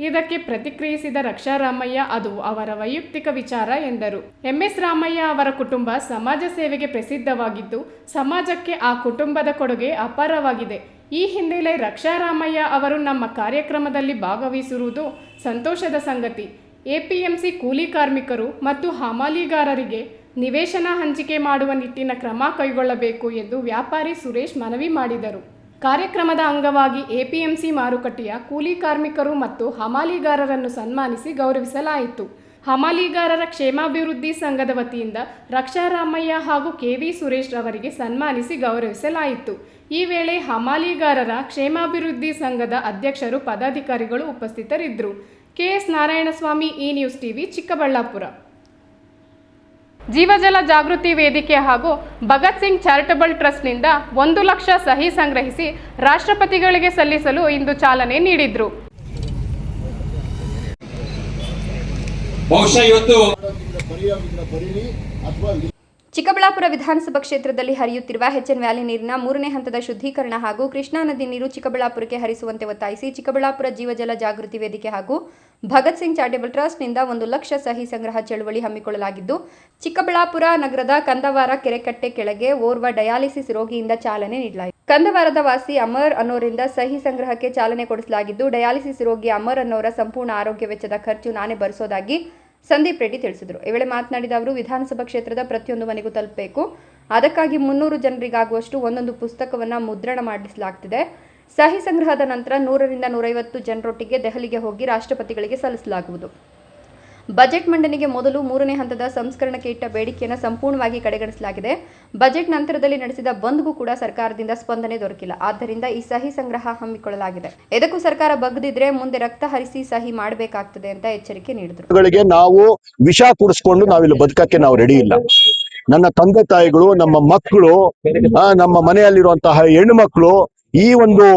ಇದಕ್ಕೆ ಪ್ರತಿಕ್ರಿಯಿಸಿದ ರಕ್ಷಾರಾಮಯ್ಯ ಅದು ಅವರ ವೈಯಕ್ತಿಕ ವಿಚಾರ ಎಂದರು. ಎಂಎಸ್ ರಾಮಯ್ಯ ಅವರ ಕುಟುಂಬ ಸಮಾಜ ಸೇವೆಗೆ ಪ್ರಸಿದ್ಧವಾಗಿದ್ದು ಸಮಾಜಕ್ಕೆ ಆ ಕುಟುಂಬದ ಕೊಡುಗೆ ಅಪಾರವಾಗಿದೆ. ಈ ಹಿನ್ನೆಲೆ ರಕ್ಷಾರಾಮಯ್ಯ ಅವರು ನಮ್ಮ ಕಾರ್ಯಕ್ರಮದಲ್ಲಿ ಭಾಗವಹಿಸಿರುವುದು ಸಂತೋಷದ ಸಂಗತಿ. ಎಪಿಎಂಸಿ ಕೂಲಿ ಕಾರ್ಮಿಕರು ಮತ್ತು ಹಮಾಲಿಗಾರರಿಗೆ ನಿವೇಶನ ಹಂಚಿಕೆ ಮಾಡುವ ನಿಟ್ಟಿನ ಕ್ರಮ ಕೈಗೊಳ್ಳಬೇಕು ಎಂದು ವ್ಯಾಪಾರಿ ಸುರೇಶ್ ಮನವಿ ಮಾಡಿದರು. ಕಾರ್ಯಕ್ರಮದ ಅಂಗವಾಗಿ ಎಪಿಎಂಸಿ ಮಾರುಕಟ್ಟೆಯ ಕೂಲಿ ಕಾರ್ಮಿಕರು ಮತ್ತು ಹಮಾಲಿಗಾರರನ್ನು ಸನ್ಮಾನಿಸಿ ಗೌರವಿಸಲಾಯಿತು. ಹಮಾಲಿಗಾರರ ಕ್ಷೇಮಾಭಿವೃದ್ಧಿ ಸಂಘದ ವತಿಯಿಂದ ರಕ್ಷಾರಾಮಯ್ಯ ಹಾಗೂ ಕೆವಿ ಸುರೇಶ್ ಅವರಿಗೆ ಸನ್ಮಾನಿಸಿ ಗೌರವಿಸಲಾಯಿತು. ಈ ವೇಳೆ ಹಮಾಲಿಗಾರರ ಕ್ಷೇಮಾಭಿವೃದ್ಧಿ ಸಂಘದ ಅಧ್ಯಕ್ಷರು ಪದಾಧಿಕಾರಿಗಳು ಉಪಸ್ಥಿತರಿದ್ದರು. KS Narayanaswamy, E news TV, Chikkaballapura. ಜೀವಜಲ ಜಾಗೃತಿ ವೇದಿಕೆ ಹಾಗೂ ಭಗತ್ ಸಿಂಗ್ ಚಾರಿಟಬಲ್ ಟ್ರಸ್ಟ್ನಿಂದ 1 ಲಕ್ಷ ಸಹಿ ಸಂಗ್ರಹಿಸಿ ರಾಷ್ಟ್ರಪತಿಗಳಿಗೆ ಸಲ್ಲಿಸಲು ಇಂದು ಚಾಲನೆ ನೀಡಿದ್ರು. ಚಿಕ್ಕಬಳ್ಳಾಪುರ ವಿಧಾನಸಭಾ ಕ್ಷೇತ್ರದಲ್ಲಿ ಹರಿಯುತ್ತಿರುವ ಎಚ್ಎನ್ ವ್ಯಾಲಿ ನೀರಿನ 3ನೇ ಹಂತದ ಶುದ್ಧೀಕರಣ ಹಾಗೂ ಕೃಷ್ಣಾ ನದಿ ನೀರು ಚಿಕ್ಕಬಳ್ಳಾಪುರಕ್ಕೆ ಹರಿಸುವಂತೆ ಒತ್ತಾಯಿಸಿ ಚಿಕ್ಕಬಳ್ಳಾಪುರ ಜೀವಜಲ ಜಾಗೃತಿ ವೇದಿಕೆ ಹಾಗೂ ಭಗತ್ ಸಿಂಗ್ ಚಾರಿಟಬಲ್ ಟ್ರಸ್ಟ್ನಿಂದ 1 ಲಕ್ಷ ಸಹಿ ಸಂಗ್ರಹ ಚಳವಳಿ ಹಮ್ಮಿಕೊಳ್ಳಲಾಗಿದ್ದು, ಚಿಕ್ಕಬಳ್ಳಾಪುರ ನಗರದ ಕಂದವಾರ ಕೆರೆಕಟ್ಟೆ ಕೆಳಗೆ ಓರ್ವ ಡಯಾಲಿಸಿಸ್ ರೋಗಿಯಿಂದ ಚಾಲನೆ ನೀಡಲಾಯಿತು. ಕಂದವಾರದ ವಾಸಿ ಅಮರ್ ಅನ್ನೋರಿಂದ ಸಹಿ ಸಂಗ್ರಹಕ್ಕೆ ಚಾಲನೆ ಕೊಡಿಸಲಾಗಿದ್ದು, ಡಯಾಲಿಸಿಸ್ ರೋಗಿ ಅಮರ್ ಅನ್ನೋರ ಸಂಪೂರ್ಣ ಆರೋಗ್ಯ ವೆಚ್ಚದ ಖರ್ಚು ನಾನೇ ಭರಿಸೋದಾಗಿ ಸಂದೀಪ್ ರೆಡ್ಡಿ ತಿಳಿಸಿದರು. ಈ ವೇಳೆ ಮಾತನಾಡಿದ ಅವರು, ವಿಧಾನಸಭಾ ಕ್ಷೇತ್ರದ ಪ್ರತಿಯೊಂದು ಮನೆಗೂ ತಲುಪಬೇಕು. ಅದಕ್ಕಾಗಿ 300 ಜನರಿಗಾಗುವಷ್ಟು ಒಂದೊಂದು ಪುಸ್ತಕವನ್ನು ಮುದ್ರಣ ಮಾಡಿಸಲಾಗುತ್ತಿದೆ. ಸಹಿ ಸಂಗ್ರಹದ ನಂತರ 100ರಿಂದ 150 ಜನರೊಟ್ಟಿಗೆ ದೆಹಲಿಗೆ ಹೋಗಿ ರಾಷ್ಟ್ರಪತಿಗಳಿಗೆ ಸಲ್ಲಿಸಲಾಗುವುದು. ಬಜೆಟ್ ಮಂಡನೆಗೆ ಮೊದಲು 3ನೇ ಹಂತದ ಸಂಸ್ಕರಣಕ್ಕೆ ಇಟ್ಟ ಬೇಡಿಕೆಯನ್ನು ಸಂಪೂರ್ಣವಾಗಿ ಕಡೆಗಣಿಸಲಾಗಿದೆ. ಬಜೆಟ್ ನಂತರದಲ್ಲಿ ನಡೆಸಿದ ಬಂದ್ಗೂ ಕೂಡ ಸರ್ಕಾರದಿಂದ ಸ್ಪಂದನೆ ದೊರಕಿಲ್ಲ. ಆದ್ದರಿಂದ ಈ ಸಹಿ ಸಂಗ್ರಹ ಹಮ್ಮಿಕೊಳ್ಳಲಾಗಿದೆ. ಇದಕ್ಕೂ ಸರ್ಕಾರ ಬಗ್ದಿದ್ರೆ ಮುಂದೆ ರಕ್ತ ಹರಿಸಿ ಸಹಿ ಮಾಡಬೇಕಾಗ್ತದೆ ಅಂತ ಎಚ್ಚರಿಕೆ ನೀಡಿದರು. ನಾವು ವಿಷ ಕುಡಿಸ್ಕೊಂಡು ನಾವಿಲ್ಲಿ ಬದುಕಕ್ಕೆ ನಾವು ರೆಡಿ ಇಲ್ಲ. ನನ್ನ ತಂದೆ ತಾಯಿಗಳು, ನಮ್ಮ ಮಕ್ಕಳು, ನಮ್ಮ ಮನೆಯಲ್ಲಿರುವಂತಹ ಹೆಣ್ಣು ಮಕ್ಕಳು ಈ ಒಂದು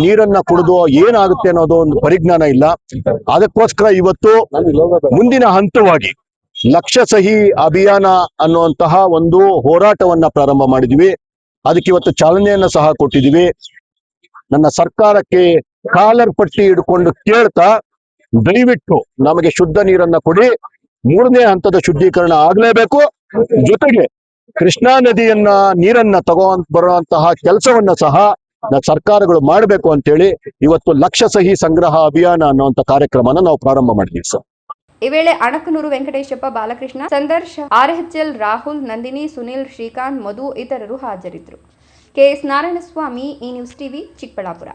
ನೀರನ್ನ ಕುಡಿದು ಏನಾಗುತ್ತೆ ಅನ್ನೋದು ಒಂದು ಪರಿಜ್ಞಾನ ಇಲ್ಲ. ಅದಕ್ಕೋಸ್ಕರ ಇವತ್ತು ಮುಂದಿನ ಹಂತವಾಗಿ ಲಕ್ಷ ಸಹಿ ಅಭಿಯಾನ ಅನ್ನುವಂತಹ ಒಂದು ಹೋರಾಟವನ್ನ ಪ್ರಾರಂಭ ಮಾಡಿದ್ವಿ. ಅದಕ್ಕೆ ಇವತ್ತು ಚಾಲನೆಯನ್ನ ಸಹ ಕೊಟ್ಟಿದ್ವಿ. ನನ್ನ ಸರ್ಕಾರಕ್ಕೆ ಕಾಲರ್ ಪಟ್ಟಿ ಹಿಡ್ಕೊಂಡು ಕೇಳ್ತಾ, ದಯವಿಟ್ಟು ನಮಗೆ ಶುದ್ಧ ನೀರನ್ನ ಕೊಡಿ. 3ನೇ ಹಂತದ ಶುದ್ಧೀಕರಣ ಆಗ್ಲೇಬೇಕು. ಜೊತೆಗೆ ಕೃಷ್ಣಾ ನದಿಯನ್ನ ನೀರನ್ನ ಬರುವಂತಹ ಕೆಲಸವನ್ನ ಸಹ ಸರ್ಕಾರಗಳು ಮಾಡಬೇಕು ಅಂತೇಳಿ ಇವತ್ತು ಲಕ್ಷ ಸಹಿ ಸಂಗ್ರಹ ಅಭಿಯಾನ ಅನ್ನುವಂಥ ಕಾರ್ಯಕ್ರಮನ ನಾವು ಪ್ರಾರಂಭ ಮಾಡಿದ್ವಿ ಸರ್. ಈ ವೇಳೆ ಅಣಕನೂರು ವೆಂಕಟೇಶಪ್ಪ, ಬಾಲಕೃಷ್ಣ, ಸಂದರ್ಶ್, ಆರ್ಎಚ್ಎಲ್, ರಾಹುಲ್, ನಂದಿನಿ, ಸುನಿಲ್, ಶ್ರೀಕಾಂತ್, ಮಧು ಇತರರು ಹಾಜರಿದ್ದರು. KS Narayanaswamy, E news TV, Chikkaballapura.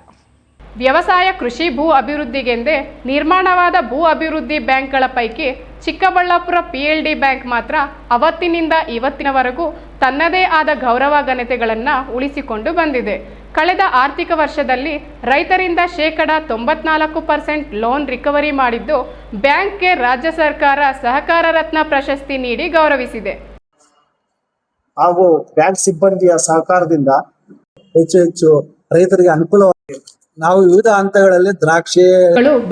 ವ್ಯವಸಾಯ ಕೃಷಿ ಭೂ ಅಭಿವೃದ್ಧಿಗೆಂದೇ ನಿರ್ಮಾಣವಾದ ಭೂ ಅಭಿವೃದ್ಧಿ ಬ್ಯಾಂಕ್ಗಳ ಪೈಕಿ ಚಿಕ್ಕಬಳ್ಳಾಪುರ PLD ಬ್ಯಾಂಕ್ ಮಾತ್ರ ಅವತ್ತಿನಿಂದ ಇವತ್ತಿನವರೆಗೂ ತನ್ನದೇ ಆದ ಗೌರವ ಘನತೆಗಳನ್ನು ಉಳಿಸಿಕೊಂಡು ಬಂದಿದೆ. ಕಳೆದ ಆರ್ಥಿಕ ವರ್ಷದಲ್ಲಿ ರೈತರಿಂದ 94% ಲೋನ್ ರಿಕವರಿ ಮಾಡಿದ್ದು, ಬ್ಯಾಂಕ್ಗೆ ರಾಜ್ಯ ಸರ್ಕಾರ ಸಹಕಾರ ರತ್ನ ಪ್ರಶಸ್ತಿ ನೀಡಿ ಗೌರವಿಸಿದೆ. ಹಾಗೂ ಬ್ಯಾಂಕ್ ಸಿಬ್ಬಂದಿಯ ಸಹಕಾರದಿಂದ ಹೆಚ್ಚು ರೈತರಿಗೆ ಅನುಕೂಲವಾಗಿದೆ. ನಾವು ವಿವಿಧ ಹಂತಗಳಲ್ಲಿ ದ್ರಾಕ್ಷಿ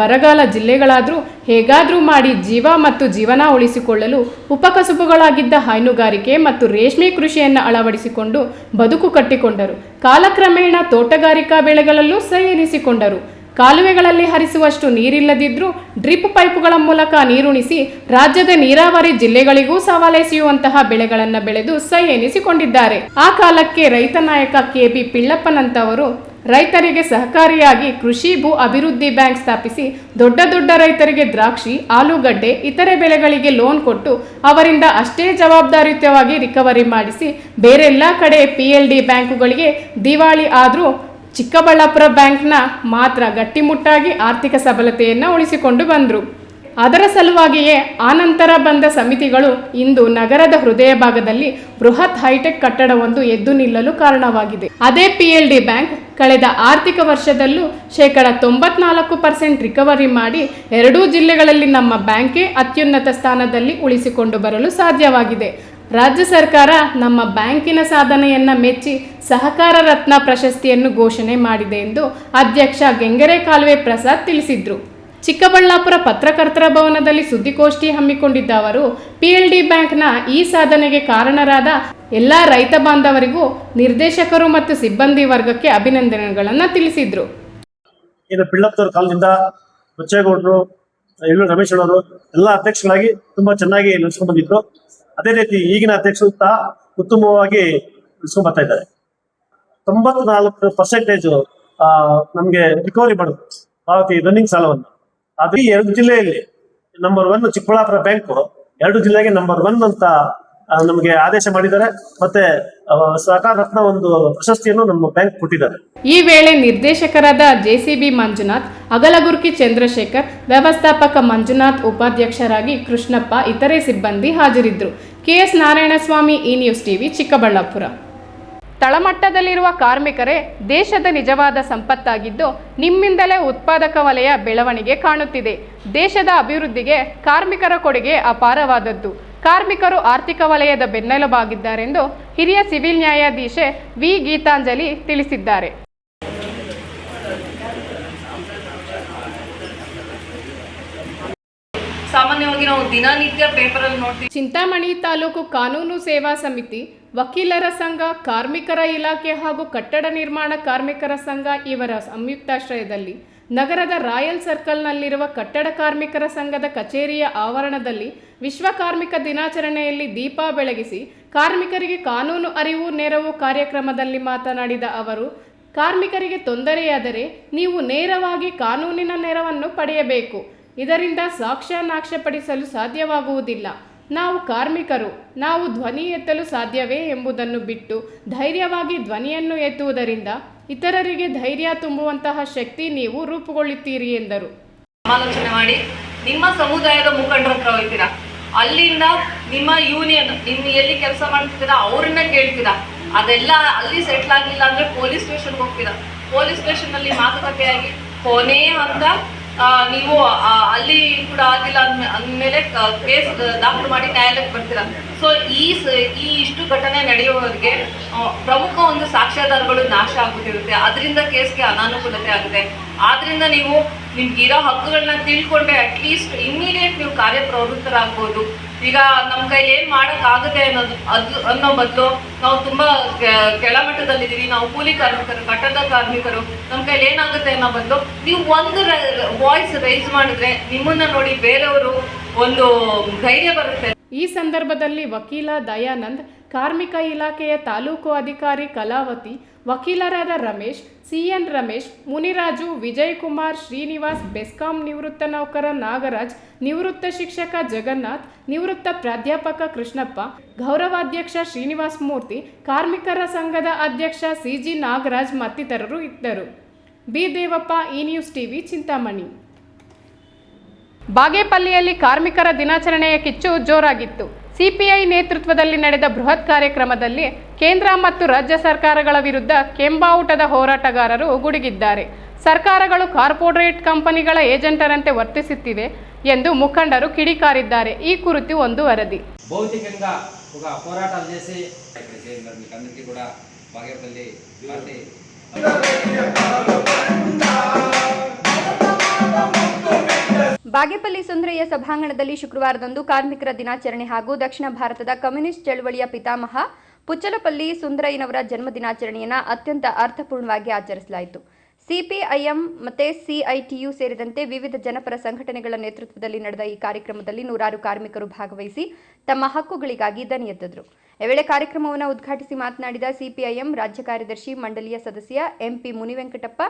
ಬರಗಾಲ ಜಿಲ್ಲೆಗಳಾದ್ರೂ ಹೇಗಾದ್ರೂ ಮಾಡಿ ಜೀವ ಮತ್ತು ಜೀವನ ಉಳಿಸಿಕೊಳ್ಳಲು ಉಪಕಸುಬುಗಳಾಗಿದ್ದ ಹೈನುಗಾರಿಕೆ ಮತ್ತು ರೇಷ್ಮೆ ಕೃಷಿಯನ್ನು ಅಳವಡಿಸಿಕೊಂಡು ಬದುಕು ಕಟ್ಟಿಕೊಂಡರು. ಕಾಲಕ್ರಮೇಣ ತೋಟಗಾರಿಕಾ ಬೆಳೆಗಳಲ್ಲೂ ಸೈ ಎನಿಸಿಕೊಂಡರು. ಕಾಲುವೆಗಳಲ್ಲಿ ಹರಿಸುವಷ್ಟು ನೀರಿಲ್ಲದಿದ್ರೂ ಡ್ರಿಪ್ ಪೈಪುಗಳ ಮೂಲಕ ನೀರುಣಿಸಿ ರಾಜ್ಯದ ನೀರಾವರಿ ಜಿಲ್ಲೆಗಳಿಗೂ ಸವಾಲೆಸೆಯುವಂತಹ ಬೆಳೆಗಳನ್ನು ಬೆಳೆದು ಸೈ ಎನಿಸಿಕೊಂಡಿದ್ದಾರೆ. ಆ ಕಾಲಕ್ಕೆ ರೈತ ನಾಯಕ KB ಪಿಳ್ಳಪ್ಪನಂತವರು ರೈತರಿಗೆ ಸಹಕಾರಿಯಾಗಿ ಕೃಷಿ ಭೂ ಅಭಿವೃದ್ಧಿ ಬ್ಯಾಂಕ್ ಸ್ಥಾಪಿಸಿ ದೊಡ್ಡ ದೊಡ್ಡ ರೈತರಿಗೆ ದ್ರಾಕ್ಷಿ, ಆಲೂಗಡ್ಡೆ, ಇತರೆ ಬೆಳೆಗಳಿಗೆ ಲೋನ್ ಕೊಟ್ಟು ಅವರಿಂದ ಅಷ್ಟೇ ಜವಾಬ್ದಾರಿಯುತವಾಗಿ ರಿಕವರಿ ಮಾಡಿಸಿ ಬೇರೆಲ್ಲ ಕಡೆ PLD ಬ್ಯಾಂಕುಗಳಿಗೆ ದಿವಾಳಿ ಆದರೂ ಚಿಕ್ಕಬಳ್ಳಾಪುರ ಬ್ಯಾಂಕ್ನ ಮಾತ್ರ ಗಟ್ಟಿಮುಟ್ಟಾಗಿ ಆರ್ಥಿಕ ಸಬಲತೆಯನ್ನು ಉಳಿಸಿಕೊಂಡು ಬಂದರು. ಅದರ ಸಲುವಾಗಿಯೇ ಆನಂತರ ಬಂದ ಸಮಿತಿಗಳು ಇಂದು ನಗರದ ಹೃದಯ ಭಾಗದಲ್ಲಿ ಬೃಹತ್ ಹೈಟೆಕ್ ಕಟ್ಟಡವೊಂದು ಎದ್ದು ನಿಲ್ಲಲು ಕಾರಣವಾಗಿದೆ. ಅದೇ PLD ಬ್ಯಾಂಕ್ ಕಳೆದ ಆರ್ಥಿಕ ವರ್ಷದಲ್ಲೂ 94% ರಿಕವರಿ ಮಾಡಿ ಎರಡೂ ಜಿಲ್ಲೆಗಳಲ್ಲಿ ನಮ್ಮ ಬ್ಯಾಂಕೇ ಅತ್ಯುನ್ನತ ಸ್ಥಾನದಲ್ಲಿ ಉಳಿಸಿಕೊಂಡು ಬರಲು ಸಾಧ್ಯವಾಗಿದೆ. ರಾಜ್ಯ ಸರ್ಕಾರ ನಮ್ಮ ಬ್ಯಾಂಕಿನ ಸಾಧನೆಯನ್ನು ಮೆಚ್ಚಿ ಸಹಕಾರ ರತ್ನ ಪ್ರಶಸ್ತಿಯನ್ನು ಘೋಷಣೆ ಮಾಡಿದೆ ಎಂದು ಅಧ್ಯಕ್ಷ ಗೆಂಗರೆ ಕಾಲುವೆ ಪ್ರಸಾದ್ ತಿಳಿಸಿದರು. ಚಿಕ್ಕಬಳ್ಳಾಪುರ ಪತ್ರಕರ್ತರ ಭವನದಲ್ಲಿ ಸುದ್ದಿಗೋಷ್ಠಿ ಹಮ್ಮಿಕೊಂಡಿದ್ದ ಅವರು PLD ಬ್ಯಾಂಕ್ನ ಈ ಸಾಧನೆಗೆ ಕಾರಣರಾದ ಎಲ್ಲ ರೈತ ಬಾಂಧವರಿಗೂ ನಿರ್ದೇಶಕರು ಮತ್ತು ಸಿಬ್ಬಂದಿ ವರ್ಗಕ್ಕೆ ಅಭಿನಂದನೆಗಳನ್ನು ತಿಳಿಸಿದರು. ಇದು ಪಿಳ್ಳಪ್ಪನವರ ಕಾಲದಿಂದ ಬಚ್ಚೇಗೌಡರು, ರಮೇಶ್ ಅವರು ಎಲ್ಲ ಅಧ್ಯಕ್ಷರಾಗಿ ತುಂಬಾ ಚೆನ್ನಾಗಿ ನಡೆಸ್ಕೊಂಡು ಬಂದಿದ್ರು. ಅದೇ ರೀತಿ ಈಗಿನ ಅಧ್ಯಕ್ಷರು ಸಹ ಉತ್ತಮವಾಗಿ ನಡೆಸ್ಕೊಂಡು ಬರ್ತಾ ಇದ್ದಾರೆ. 94% ನಮಗೆ ರಿಕವರಿ ಮಾಡೋದು ಪಾವತಿ ರನ್ನಿಂಗ್ ಸಾಲವನ್ನು. ಅದು ಈ 2 ಜಿಲ್ಲೆಯಲ್ಲಿ ನಂಬರ್ 1 ಚಿಕ್ಕಬಳ್ಳಾಪುರ ಬ್ಯಾಂಕು 2 ಜಿಲ್ಲೆಗೆ ನಂಬರ್ 1 ಅಂತ ನಮಗೆ ಆದೇಶ ಮಾಡಿದ್ದಾರೆ. ಮತ್ತೆ ಸಹಕಾರ ರತ್ನ ಒಂದು ಪ್ರಶಸ್ತಿಯನ್ನು ನಮ್ಮ ಬ್ಯಾಂಕ್ ಕೊಟ್ಟಿದ್ದಾರೆ. ಈ ವೇಳೆ ನಿರ್ದೇಶಕರಾದ JCB ಮಂಜುನಾಥ್, ಅಗಲಗುರ್ಕಿ ಚಂದ್ರಶೇಖರ್, ವ್ಯವಸ್ಥಾಪಕ ಮಂಜುನಾಥ್, ಉಪಾಧ್ಯಕ್ಷರಾಗಿ ಕೃಷ್ಣಪ್ಪ, ಇತರೆ ಸಿಬ್ಬಂದಿ ಹಾಜರಿದ್ದರು. KS Narayanaswamy, E-News TV, Chikkaballapur. ತಳಮಟ್ಟದಲ್ಲಿರುವ ಕಾರ್ಮಿಕರೇ ದೇಶದ ನಿಜವಾದ ಸಂಪತ್ತಾಗಿದ್ದು, ನಿಮ್ಮಿಂದಲೇ ಉತ್ಪಾದಕ ವಲಯ ಬೆಳವಣಿಗೆ ಕಾಣುತ್ತಿದೆ. ದೇಶದ ಅಭಿವೃದ್ಧಿಗೆ ಕಾರ್ಮಿಕರ ಕೊಡುಗೆ ಅಪಾರವಾದದ್ದು. ಕಾರ್ಮಿಕರು ಆರ್ಥಿಕ ವಲಯದ ಬೆನ್ನೆಲುಬಾಗಿದ್ದಾರೆಂದು ಹಿರಿಯ ಸಿವಿಲ್ ನ್ಯಾಯಾಧೀಶೆ V. ಗೀತಾಂಜಲಿ ತಿಳಿಸಿದ್ದಾರೆ. ಸಾಮಾನ್ಯವಾಗಿ ನಾವು ದಿನನಿತ್ಯ ಪೇಪರಲ್ಲಿ ನೋಡ್ತೀವಿ. ಚಿಂತಾಮಣಿ ತಾಲೂಕು ಕಾನೂನು ಸೇವಾ ಸಮಿತಿ, ವಕೀಲರ ಸಂಘ, ಕಾರ್ಮಿಕರ ಇಲಾಖೆ ಹಾಗೂ ಕಟ್ಟಡ ನಿರ್ಮಾಣ ಕಾರ್ಮಿಕರ ಸಂಘ ಇವರ ಸಂಯುಕ್ತಾಶ್ರಯದಲ್ಲಿ ನಗರದ ರಾಯಲ್ ಸರ್ಕಲ್ನಲ್ಲಿರುವ ಕಟ್ಟಡ ಕಾರ್ಮಿಕರ ಸಂಘದ ಕಚೇರಿಯ ಆವರಣದಲ್ಲಿ ವಿಶ್ವ ಕಾರ್ಮಿಕ ದಿನಾಚರಣೆಯಲ್ಲಿ ದೀಪ ಬೆಳಗಿಸಿ ಕಾರ್ಮಿಕರಿಗೆ ಕಾನೂನು ಅರಿವು ನೆರವು ಕಾರ್ಯಕ್ರಮದಲ್ಲಿ ಮಾತನಾಡಿದ ಅವರು, ಕಾರ್ಮಿಕರಿಗೆ ತೊಂದರೆಯಾದರೆ ನೀವು ನೇರವಾಗಿ ಕಾನೂನಿನ ನೆರವನ್ನು ಪಡೆಯಬೇಕು. ಇದರಿಂದ ಸಾಕ್ಷ್ಯ ನಾಶಪಡಿಸಲು ಸಾಧ್ಯವಾಗುವುದಿಲ್ಲ. ನಾವು ಕಾರ್ಮಿಕರು, ನಾವು ಧ್ವನಿ ಎತ್ತಲು ಸಾಧ್ಯವೇ ಎಂಬುದನ್ನು ಬಿಟ್ಟು ಧೈರ್ಯವಾಗಿ ಧ್ವನಿಯನ್ನು ಎತ್ತುವುದರಿಂದ ಇತರರಿಗೆ ಧೈರ್ಯ ತುಂಬುವಂತಹ ಶಕ್ತಿ ನೀವು ರೂಪುಗೊಳ್ಳುತ್ತೀರಿ ಎಂದರು. ಸಮಾಲೋಚನೆ ಮಾಡಿ ನಿಮ್ಮ ಸಮುದಾಯದ ಮುಖಂಡರ ಹತ್ರ ಹೋಗ್ತೀರಾ, ಅಲ್ಲಿಂದ ನಿಮ್ಮ ಯೂನಿಯನ್, ನಿಮ್ಮ ಎಲ್ಲಿ ಕೆಲಸ ಮಾಡ್ತೀರಾ ಅವ್ರನ್ನ ಕೇಳ್ತೀರಾ. ಅದೆಲ್ಲ ಅಲ್ಲಿ ಸೆಟ್ಲ್ ಆಗಿಲ್ಲ ಅಂದ್ರೆ ಪೊಲೀಸ್ ಸ್ಟೇಷನ್ಗೆ ಹೋಗ್ತೀರಾ. ಪೊಲೀಸ್ ಸ್ಟೇಷನ್ನಲ್ಲಿ ಮಾತುಕತೆಯಾಗಿ ಕೊನೆ ಅಂತ ನೀವು ಅಲ್ಲಿ ಕೂಡ ಆಗಿಲ್ಲ ಅಂದಮೇಲೆ ಕೇಸ್ ದಾಖಲು ಮಾಡಿ ನ್ಯಾಯಾಲಯಕ್ಕೆ ಬರ್ತೀರಾ. ಸೊ ಈ ಇಷ್ಟು ಘಟನೆ ನಡೆಯುವವರೆಗೆ ಪ್ರಮುಖ ಒಂದು ಸಾಕ್ಷ್ಯಾಧಾರಗಳು ನಾಶ ಆಗುತ್ತಿರುತ್ತೆ. ಅದರಿಂದ ಕೇಸ್ಗೆ ಅನಾನುಕೂಲತೆ ಆಗುತ್ತೆ. ಆದ್ರಿಂದ ನೀವು ನಿಮ್ಗಿರೋ ಹಕ್ಕುಗಳನ್ನ ತಿಳ್ಕೊಂಡ್ರೆ ಅಟ್ಲೀಸ್ಟ್ ಇಮ್ಮಿಡಿಯೇಟ್ ನೀವು ಕಾರ್ಯಪ್ರವೃತ್ತರಾಗ್ಬೋದು. ಈಗ ನಮ್ಮ ಕೈಲಿ ಏನು ಮಾಡೋಕ್ಕಾಗುತ್ತೆ ಅನ್ನೋ ಬದಲು ನಾವು ತುಂಬ ಕೆಳಮಟ್ಟದಲ್ಲಿದ್ದೀವಿ, ನಾವು ಕೂಲಿ ಕಾರ್ಮಿಕರು, ಕಟ್ಟಡ ಕಾರ್ಮಿಕರು, ನಮ್ಮ ಕೈಲಿ ಏನಾಗುತ್ತೆ ಅನ್ನೋ ಬದಲು ನೀವು ಒಂದು ವಾಯ್ಸ್ ರೈಸ್ ಮಾಡಿದ್ರೆ ನಿಮ್ಮನ್ನ ನೋಡಿ ಬೇರೆಯವರು ಒಂದು ಧೈರ್ಯ ಬರುತ್ತೆ. ಈ ಸಂದರ್ಭದಲ್ಲಿ ವಕೀಲ ದಯಾನಂದ್, ಕಾರ್ಮಿಕ ಇಲಾಖೆಯ ತಾಲೂಕು ಅಧಿಕಾರಿ ಕಲಾವತಿ, ವಕೀಲರಾದ ರಮೇಶ್, CN ರಮೇಶ್, ಮುನಿರಾಜು, ವಿಜಯ್ ಕುಮಾರ್, ಶ್ರೀನಿವಾಸ್, ಬೆಸ್ಕಾಂ ನಿವೃತ್ತ ನೌಕರ ನಾಗರಾಜ್, ನಿವೃತ್ತ ಶಿಕ್ಷಕ ಜಗನ್ನಾಥ್, ನಿವೃತ್ತ ಪ್ರಾಧ್ಯಾಪಕ ಕೃಷ್ಣಪ್ಪ, ಗೌರವಾಧ್ಯಕ್ಷ ಶ್ರೀನಿವಾಸ್ ಮೂರ್ತಿ, ಕಾರ್ಮಿಕರ ಸಂಘದ ಅಧ್ಯಕ್ಷ CG ನಾಗರಾಜ್ ಮತ್ತಿತರರು ಇದ್ದರು. B. Devappa, E-News TV, Chintamani. ಬಾಗೇಪಲ್ಲಿಯಲ್ಲಿ ಕಾರ್ಮಿಕರ ದಿನಾಚರಣೆಯ ಕಿಚ್ಚು ಜೋರಾಗಿತ್ತು. CPI ನೇತೃತ್ವದಲ್ಲಿ ನಡೆದ ಬೃಹತ್ ಕಾರ್ಯಕ್ರಮದಲ್ಲಿ ಕೇಂದ್ರ ಮತ್ತು ರಾಜ್ಯ ಸರ್ಕಾರಗಳ ವಿರುದ್ಧ ಕೆಂಬಾವುಟದ ಹೋರಾಟಗಾರರು ಗುಡುಗಿದ್ದಾರೆ. ಸರ್ಕಾರಗಳು ಕಾರ್ಪೊರೇಟ್ ಕಂಪನಿಗಳ ಏಜೆಂಟರಂತೆ ವರ್ತಿಸುತ್ತಿವೆ ಎಂದು ముఖండరు కిడికారిದ್ದಾರೆ. ఈ కురితి ಒಂದು వరది. భౌతికంగా ఒక పోరాటాలు చేసి అందరికీ కూడా బాగేపల్లి పార్టీ ಬಾಗೇಪಲ್ಲಿ ಸುಂದರಯ್ಯ ಸಭಾಂಗಣದಲ್ಲಿ ಶುಕ್ರವಾರದಂದು ಕಾರ್ಮಿಕರ ದಿನಾಚರಣೆ ಹಾಗೂ ದಕ್ಷಿಣ ಭಾರತದ ಕಮ್ಯುನಿಸ್ಟ್ ಚಳವಳಿಯ ಪಿತಾಮಹ ಪುಚ್ಚಲಪಲ್ಲಿ ಸುಂದರಯ್ಯನವರ ಜನ್ಮ ದಿನಾಚರಣೆಯನ್ನು ಅತ್ಯಂತ ಅರ್ಥಪೂರ್ಣವಾಗಿ ಆಚರಿಸಲಾಯಿತು. ಸಿಪಿಐಎಂ ಮತ್ತು ಸಿಐಟಿಯು ಸೇರಿದಂತೆ ವಿವಿಧ ಜನಪರ ಸಂಘಟನೆಗಳ ನೇತೃತ್ವದಲ್ಲಿ ನಡೆದ ಈ ಕಾರ್ಯಕ್ರಮದಲ್ಲಿ ನೂರಾರು ಕಾರ್ಮಿಕರು ಭಾಗವಹಿಸಿ ತಮ್ಮ ಹಕ್ಕುಗಳಿಗಾಗಿ ದನಿ ಎತ್ತಿದರು. ಈ ವೇಳೆ ಕಾರ್ಯಕ್ರಮವನ್ನು ಉದ್ಘಾಟಿಸಿ ಮಾತನಾಡಿದ ಸಿಪಿಐಎಂ ರಾಜ್ಯ ಕಾರ್ಯದರ್ಶಿ ಮಂಡಳಿಯ ಸದಸ್ಯ ಎಂಪಿ ಮುನಿವೆಂಕಟಪ್ಪ,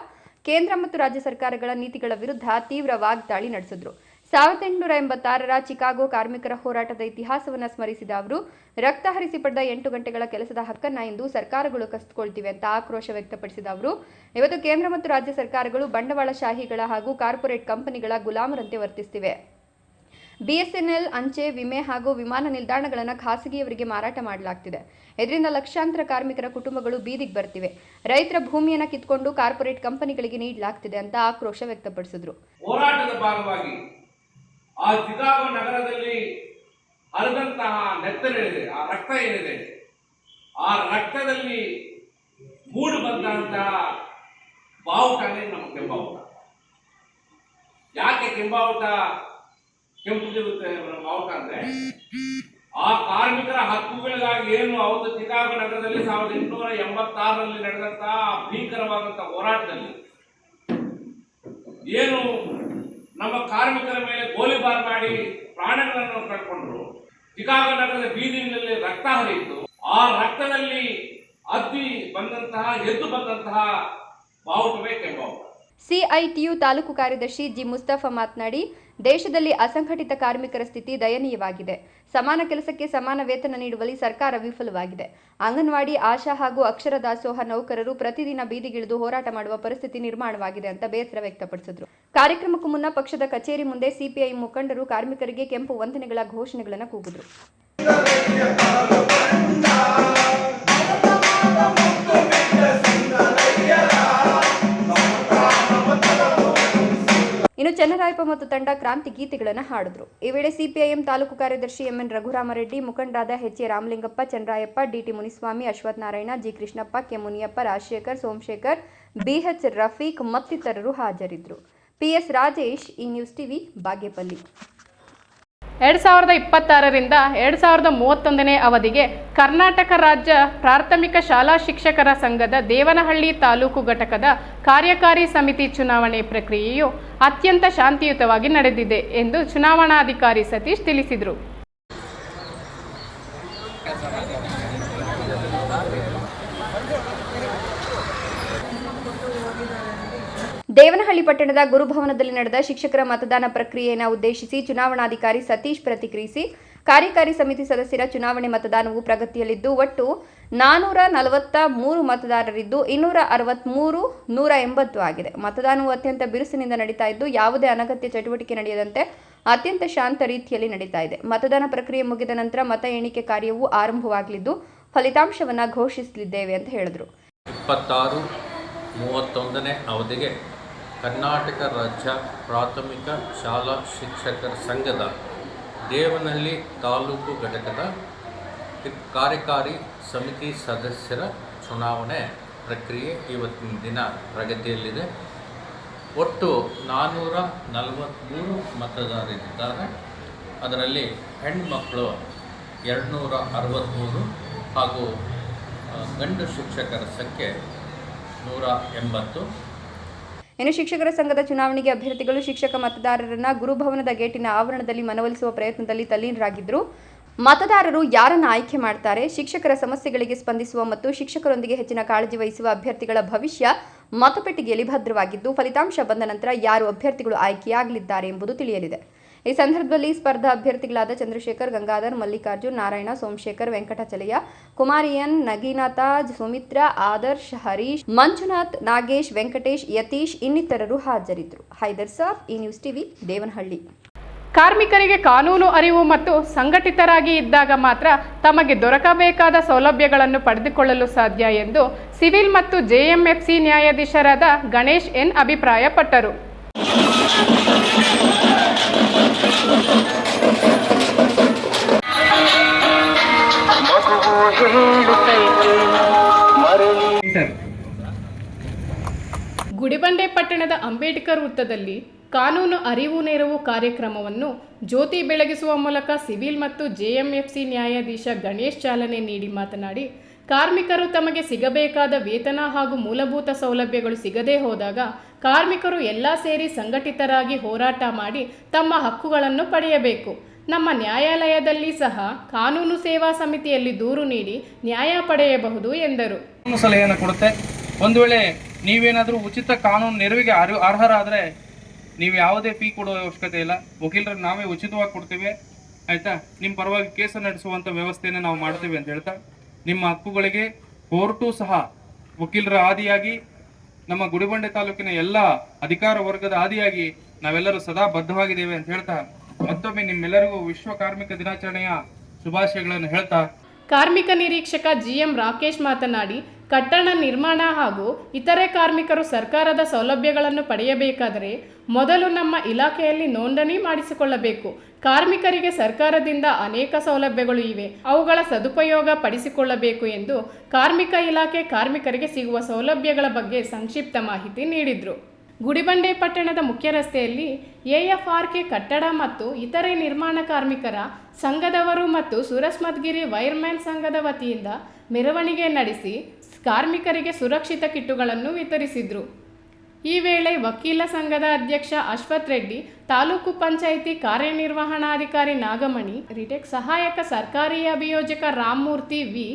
ಕೇಂದ್ರ ಮತ್ತು ರಾಜ್ಯ ಸರ್ಕಾರಗಳ ನೀತಿಗಳ ವಿರುದ್ಧ ತೀವ್ರ ವಾಗ್ದಾಳಿ ನಡೆಸಿದರು. 1886ರ ಚಿಕಾಗೋ ಕಾರ್ಮಿಕರ ಹೋರಾಟದ ಇತಿಹಾಸವನ್ನು ಸ್ಮರಿಸಿದ ಅವರು, ರಕ್ತ ಹರಿಸಿ ಪಡೆದ 8 ಗಂಟೆಗಳ ಕೆಲಸದ ಹಕ್ಕನ್ನು ಇಂದು ಸರ್ಕಾರಗಳು ಕಸಿದುಕೊಳ್ತಿವೆ ಅಂತ ಆಕ್ರೋಶ ವ್ಯಕ್ತಪಡಿಸಿದ ಅವರು, ಇವತ್ತು ಕೇಂದ್ರ ಮತ್ತು ರಾಜ್ಯ ಸರ್ಕಾರಗಳು ಬಂಡವಾಳಶಾಹಿಗಳ ಹಾಗೂ ಕಾರ್ಪೊರೇಟ್ ಕಂಪನಿಗಳ ಗುಲಾಮರಂತೆ ವರ್ತಿಸುತ್ತಿವೆ. ಬಿಎಸ್ಎನ್ಎಲ್, ಅಂಚೆ, ವಿಮೆ ಹಾಗೂ ವಿಮಾನ ನಿಲ್ದಾಣಗಳನ್ನು ಖಾಸಗಿಯವರಿಗೆ ಮಾರಾಟ ಮಾಡಲಾಗ್ತಿದೆ. ಇದರಿಂದ ಲಕ್ಷಾಂತರ ಕಾರ್ಮಿಕರ ಕುಟುಂಬಗಳು ಬೀದಿಗೆ ಬರ್ತಿವೆ. ರೈತರ ಭೂಮಿಯನ್ನು ಕಿತ್ಕೊಂಡು ಕಾರ್ಪೊರೇಟ್ ಕಂಪನಿಗಳಿಗೆ ನೀಡಲಾಗ್ತಿದೆ ಅಂತ ಆಕ್ರೋಶ ವ್ಯಕ್ತಪಡಿಸಿದ್ರು. ಹೋರಾಟದ ಭಾಗವಾಗಿ ಆ ಚಿಕಾಗೋ ನಗರದಲ್ಲಿ ಹರಿದಂತಹ ನೆತ್ತರೇನಿದೆ, ಆ ರಕ್ತ ಏನಿದೆ, ಆ ರಕ್ತದಲ್ಲಿ ಮೂಡು ಬಂದಂತಹ ಬಾವುಟನೇ ನಮ್ಮ ಕೆಂಬಾವುಟ. ಯಾಕೆ ಕೆಂಬಾವುಟ ಕೆಂಪುದಿರುತ್ತೆ ಬಾವುಟ ಅಂದ್ರೆ, ಆ ಕಾರ್ಮಿಕರ ಹಕ್ಕುಗಳಿಗಾಗಿ ಏನು ಅವತ್ತು ಚಿಕಾಗೋ ನಗರದಲ್ಲಿ 1886ರಲ್ಲಿ ನಡೆದಂತಹ ಭೀಕರವಾದಂತಹ ಹೋರಾಟದಲ್ಲಿ ಏನು ನಮ್ಮ ಕಾರ್ಮಿಕರ ಮೇಲೆ ಗೋಲಿಬಾರ್ ಮಾಡಿ ಪ್ರಾಣಗಳನ್ನು ಕಳ್ಕೊಂಡ್ರು. ಚಿಕಾಗೋ ನಗರದ ಬೀದಿಗಳಲ್ಲಿ ರಕ್ತ ಹರಿಯಿತು. ಆ ರಕ್ತದಲ್ಲಿ ಎದ್ದು ಬಂದಂತಹ ಬಾವುಟವೇ ಕೆಂಬಾವುಟ. ಸಿಐಟಿಯು ತಾಲೂಕು ಕಾರ್ಯದರ್ಶಿ ಜಿ ಮುಸ್ತಫಾ ಮಾತನಾಡಿ, ದೇಶದಲ್ಲಿ ಅಸಂಘಟಿತ ಕಾರ್ಮಿಕರ ಸ್ಥಿತಿ ದಯನೀಯವಾಗಿದೆ. ಸಮಾನ ಕೆಲಸಕ್ಕೆ ಸಮಾನ ವೇತನ ನೀಡುವಲ್ಲಿ ಸರ್ಕಾರ ವಿಫಲವಾಗಿದೆ. ಅಂಗನವಾಡಿ, ಆಶಾ ಹಾಗೂ ಅಕ್ಷರ ದಾಸೋಹ ನೌಕರರು ಪ್ರತಿದಿನ ಬೀದಿಗಿಳಿದು ಹೋರಾಟ ಮಾಡುವ ಪರಿಸ್ಥಿತಿ ನಿರ್ಮಾಣವಾಗಿದೆ ಅಂತ ಬೇಸರ ವ್ಯಕ್ತಪಡಿಸಿದರು. ಕಾರ್ಯಕ್ರಮಕ್ಕೂ ಮುನ್ನ ಪಕ್ಷದ ಕಚೇರಿ ಮುಂದೆ ಸಿಪಿಐ ಮುಖಂಡರು ಕಾರ್ಮಿಕರಿಗೆ ಕೆಂಪು ವಂದನೆಗಳ ಘೋಷಣೆಗಳನ್ನು ಕೂಗಿದರು. ಇನ್ನು ಚೆನ್ನರಾಯಪ್ಪ ಮತ್ತು ತಂಡ ಕ್ರಾಂತಿ ಗೀತೆಗಳನ್ನು ಹಾಡಿದ್ರು. ಈ ವೇಳೆ ಸಿಪಿಐಎಂ ತಾಲೂಕು ಕಾರ್ಯದರ್ಶಿ ಎಂಎನ್ ರಘುರಾಮರೆಡ್ಡಿ, ಮುಖಂಡರಾದ H A Ramalingappa, Chandrayappa, DT Muniswamy, Ashwath Narayana, G Krishnappa, K Muniyappa, Rajashekar, Somashekar, BH Rafiq ಮತ್ತಿತರರು ಹಾಜರಿದ್ದರು. PS Rajesh, E news TV, Bagepalli. 2026ರಿಂದ 2031ನೇ ಅವಧಿಗೆ ಕರ್ನಾಟಕ ರಾಜ್ಯ ಪ್ರಾಥಮಿಕ ಶಾಲಾ ಶಿಕ್ಷಕರ ಸಂಘದ ದೇವನಹಳ್ಳಿ ತಾಲೂಕು ಘಟಕದ ಕಾರ್ಯಕಾರಿ ಸಮಿತಿ ಚುನಾವಣೆ ಪ್ರಕ್ರಿಯೆಯು ಅತ್ಯಂತ ಶಾಂತಿಯುತವಾಗಿ ನಡೆದಿದೆ ಎಂದು ಚುನಾವಣಾಧಿಕಾರಿ ಸತೀಶ್ ತಿಳಿಸಿದರು. ದೇವನಹಳ್ಳಿ ಪಟ್ಟಣದ ಗುರುಭವನದಲ್ಲಿ ನಡೆದ ಶಿಕ್ಷಕರ ಮತದಾನ ಪ್ರಕ್ರಿಯೆಯನ್ನು ಉದ್ದೇಶಿಸಿ ಚುನಾವಣಾಧಿಕಾರಿ ಸತೀಶ್ ಪ್ರತಿಕ್ರಿಯಿಸಿ, ಕಾರ್ಯಕಾರಿ ಸಮಿತಿ ಸದಸ್ಯರ ಚುನಾವಣೆ ಮತದಾನವು ಪ್ರಗತಿಯಲ್ಲಿದ್ದು ಒಟ್ಟು 443 ಮತದಾರರಿದ್ದು 263 180 ಆಗಿದೆ. ಮತದಾನವು ಅತ್ಯಂತ ಬಿರುಸಿನಿಂದ ನಡೀತಾ ಇದ್ದು ಯಾವುದೇ ಅನಗತ್ಯ ಚಟುವಟಿಕೆ ನಡೆಯದಂತೆ ಅತ್ಯಂತ ಶಾಂತ ರೀತಿಯಲ್ಲಿ ನಡೀತಾ ಇದೆ. ಮತದಾನ ಪ್ರಕ್ರಿಯೆ ಮುಗಿದ ನಂತರ ಮತ ಎಣಿಕೆ ಕಾರ್ಯವು ಆರಂಭವಾಗಲಿದ್ದು ಫಲಿತಾಂಶವನ್ನು ಘೋಷಿಸಲಿದ್ದೇವೆ ಅಂತ ಹೇಳಿದರು. 26-31ನೇ ಅವಧಿಗೆ ಕರ್ನಾಟಕ ರಾಜ್ಯ ಪ್ರಾಥಮಿಕ ಶಾಲಾ ಶಿಕ್ಷಕರ ಸಂಘದ ದೇವನಹಳ್ಳಿ ತಾಲೂಕು ಘಟಕದ ಕಾರ್ಯಕಾರಿ ಸಮಿತಿ ಸದಸ್ಯರ ಚುನಾವಣೆ ಪ್ರಕ್ರಿಯೆ ಇವತ್ತಿನ ದಿನ ಪ್ರಗತಿಯಲ್ಲಿದೆ. ಒಟ್ಟು 443 ಮತದಾರರಿದ್ದಾರೆ. ಅದರಲ್ಲಿ ಹೆಣ್ಮಕ್ಕಳು 263 ಹಾಗೂ ಗಂಡು ಶಿಕ್ಷಕರ ಸಂಖ್ಯೆ 180. ಇನ್ನು ಶಿಕ್ಷಕರ ಸಂಘದ ಚುನಾವಣೆಗೆ ಅಭ್ಯರ್ಥಿಗಳು ಶಿಕ್ಷಕ ಮತದಾರರನ್ನ ಗುರುಭವನದ ಗೇಟಿನ ಆವರಣದಲ್ಲಿ ಮನವೊಲಿಸುವ ಪ್ರಯತ್ನದಲ್ಲಿ ತಲ್ಲೀನರಾಗಿದ್ದರು. ಮತದಾರರು ಯಾರನ್ನು ಆಯ್ಕೆ ಮಾಡ್ತಾರೆ, ಶಿಕ್ಷಕರ ಸಮಸ್ಯೆಗಳಿಗೆ ಸ್ಪಂದಿಸುವ ಮತ್ತು ಶಿಕ್ಷಕರೊಂದಿಗೆ ಹೆಚ್ಚಿನ ಕಾಳಜಿ ವಹಿಸುವ ಅಭ್ಯರ್ಥಿಗಳ ಭವಿಷ್ಯ ಮತಪೆಟ್ಟಿಗೆಯಲ್ಲಿ ಭದ್ರವಾಗಿದ್ದು ಫಲಿತಾಂಶ ಬಂದ ನಂತರ ಯಾರು ಅಭ್ಯರ್ಥಿಗಳು ಆಯ್ಕೆಯಾಗಲಿದ್ದಾರೆ ಎಂಬುದು ತಿಳಿಯಲಿದೆ. ಈ ಸಂದರ್ಭದಲ್ಲಿ ಸ್ಪರ್ಧಾ ಅಭ್ಯರ್ಥಿಗಳಾದ ಚಂದ್ರಶೇಖರ್, ಗಂಗಾಧರ್, ಮಲ್ಲಿಕಾರ್ಜುನ್, ನಾರಾಯಣ, ಸೋಮಶೇಖರ್, ವೆಂಕಟಾಚಲಯ್ಯ, ಕುಮಾರಿಯನ್, ನಗೀನಾಥ, ಸುಮಿತ್ರಾ, ಆದರ್ಶ್, ಹರೀಶ್, ಮಂಜುನಾಥ್, ನಾಗೇಶ್, ವೆಂಕಟೇಶ್, ಯತೀಶ್ ಇನ್ನಿತರರು ಹಾಜರಿದ್ದರು. ಹೈದರ್ ಸಾಬ್, ಈ ನ್ಯೂಸ್ ಟಿವಿ, ದೇವನಹಳ್ಳಿ. ಕಾರ್ಮಿಕರಿಗೆ ಕಾನೂನು ಅರಿವು ಮತ್ತು ಸಂಘಟಿತರಾಗಿ ಇದ್ದಾಗ ಮಾತ್ರ ತಮಗೆ ದೊರಕಬೇಕಾದ ಸೌಲಭ್ಯಗಳನ್ನು ಪಡೆದುಕೊಳ್ಳಲು ಸಾಧ್ಯ ಎಂದು ಸಿವಿಲ್ ಮತ್ತು ಜೆಎಂಎಫ್ಸಿ ನ್ಯಾಯಾಧೀಶರಾದ ಗಣೇಶ್ ಎನ್ ಅಭಿಪ್ರಾಯಪಟ್ಟರು. ಪಟ್ಟಣದ ಅಂಬೇಡ್ಕರ್ ವೃತ್ತದಲ್ಲಿ ಕಾನೂನು ಅರಿವು ನೆರವು ಕಾರ್ಯಕ್ರಮವನ್ನು ಜ್ಯೋತಿ ಬೆಳಗಿಸುವ ಮೂಲಕ ಸಿವಿಲ್ ಮತ್ತು ಜೆಎಂಎಫ್ಸಿ ನ್ಯಾಯಾಧೀಶ ಗಣೇಶ್ ಚಾಲನೆ ನೀಡಿ ಮಾತನಾಡಿ, ಕಾರ್ಮಿಕರು ತಮಗೆ ಸಿಗಬೇಕಾದ ವೇತನ ಹಾಗೂ ಮೂಲಭೂತ ಸೌಲಭ್ಯಗಳು ಸಿಗದೇ ಹೋದಾಗ ಕಾರ್ಮಿಕರು ಎಲ್ಲ ಸೇರಿ ಸಂಘಟಿತರಾಗಿ ಹೋರಾಟ ಮಾಡಿ ತಮ್ಮ ಹಕ್ಕುಗಳನ್ನು ಪಡೆಯಬೇಕು. ನಮ್ಮ ನ್ಯಾಯಾಲಯದಲ್ಲಿ ಸಹ ಕಾನೂನು ಸೇವಾ ಸಮಿತಿಯಲ್ಲಿ ದೂರು ನೀಡಿ ನ್ಯಾಯ ಪಡೆಯಬಹುದು ಎಂದರು. ಸಲಹೆಯನ್ನು ಕೊಡುತ್ತೆ. ಒಂದು ವೇಳೆ ನೀವೇನಾದರೂ ಉಚಿತ ಕಾನೂನು ನೆರವಿಗೆ ಅರ್ಹರಾದರೆ ನೀವು ಯಾವುದೇ ಫೀ ಕೊಡೋ ಅವಶ್ಯಕತೆ ಇಲ್ಲ. ವಕೀಲರಿಗೆ ನಾವೇ ಉಚಿತವಾಗಿ ಕೊಡ್ತೀವಿ, ಆಯಿತಾ. ನಿಮ್ಮ ಪರವಾಗಿ ಕೇಸನ್ನು ನಡೆಸುವಂಥ ವ್ಯವಸ್ಥೆಯನ್ನು ನಾವು ಮಾಡ್ತೀವಿ ಅಂತ ಹೇಳ್ತಾ, ನಿಮ್ಮ ಹಕ್ಕುಗಳಿಗೆ ಕೋರ್ಟು ಸಹ ವಕೀಲರ ಆದಿಯಾಗಿ, ನಮ್ಮ ಗುಡಿಬಂಡೆ ತಾಲೂಕಿನ ಎಲ್ಲ ಅಧಿಕಾರ ವರ್ಗದ ಆದಿಯಾಗಿ ನಾವೆಲ್ಲರೂ ಸದಾ ಬದ್ಧವಾಗಿದ್ದೇವೆ ಅಂತ ಹೇಳ್ತಾ, ಮತ್ತೊಮ್ಮೆ ನಿಮ್ಮೆಲ್ಲರಿಗೂ ವಿಶ್ವ ಕಾರ್ಮಿಕ ದಿನಾಚರಣೆಯ ಶುಭಾಶಯಗಳನ್ನು ಹೇಳ್ತಾ, ಕಾರ್ಮಿಕ ನಿರೀಕ್ಷಕ ಜಿಎಂ ರಾಕೇಶ್ ಮಾತನಾಡಿ, ಕಟ್ಟಡ ನಿರ್ಮಾಣ ಹಾಗೂ ಇತರೆ ಕಾರ್ಮಿಕರು ಸರ್ಕಾರದ ಸೌಲಭ್ಯಗಳನ್ನು ಪಡೆಯಬೇಕಾದರೆ ಮೊದಲು ನಮ್ಮ ಇಲಾಖೆಯಲ್ಲಿ ನೋಂದಣಿ ಮಾಡಿಸಿಕೊಳ್ಳಬೇಕು. ಕಾರ್ಮಿಕರಿಗೆ ಸರ್ಕಾರದಿಂದ ಅನೇಕ ಸೌಲಭ್ಯಗಳು ಇವೆ, ಅವುಗಳ ಸದುಪಯೋಗ ಪಡಿಸಿಕೊಳ್ಳಬೇಕು ಎಂದು ಕಾರ್ಮಿಕ ಇಲಾಖೆ ಕಾರ್ಮಿಕರಿಗೆ ಸಿಗುವ ಸೌಲಭ್ಯಗಳ ಬಗ್ಗೆ ಸಂಕ್ಷಿಪ್ತ ಮಾಹಿತಿ ನೀಡಿದರು. ಗುಡಿಬಂಡೆ ಪಟ್ಟಣದ ಮುಖ್ಯ ರಸ್ತೆಯಲ್ಲಿ ಎಎಫ್ಆರ್ಕೆ ಕಟ್ಟಡ ಮತ್ತು ಇತರೆ ನಿರ್ಮಾಣ ಕಾರ್ಮಿಕರ ಸಂಘದವರು ಮತ್ತು ಸುರಸ್ಮತ್ಗಿರಿ ವೈರ್ಮ್ಯಾನ್ ಸಂಘದ ವತಿಯಿಂದ ಮೆರವಣಿಗೆ ನಡೆಸಿ ಕಾರ್ಮಿಕರಿಗೆ ಸುರಕ್ಷಿತ ಕಿಟ್ಟುಗಳನ್ನು ವಿತರಿಸಿದರು. ಈ ವೇಳೆ ವಕೀಲ ಸಂಘದ ಅಧ್ಯಕ್ಷ ಅಶ್ವಥ್ ರೆಡ್ಡಿ, ತಾಲೂಕು ಪಂಚಾಯಿತಿ ಕಾರ್ಯನಿರ್ವಹಣಾಧಿಕಾರಿ ನಾಗಮಣಿ, ರಿಟೆಕ್ ಸಹಾಯಕ ಸರ್ಕಾರಿ ಅಭಿಯೋಜಕ ರಾಮಮೂರ್ತಿ ವಿ,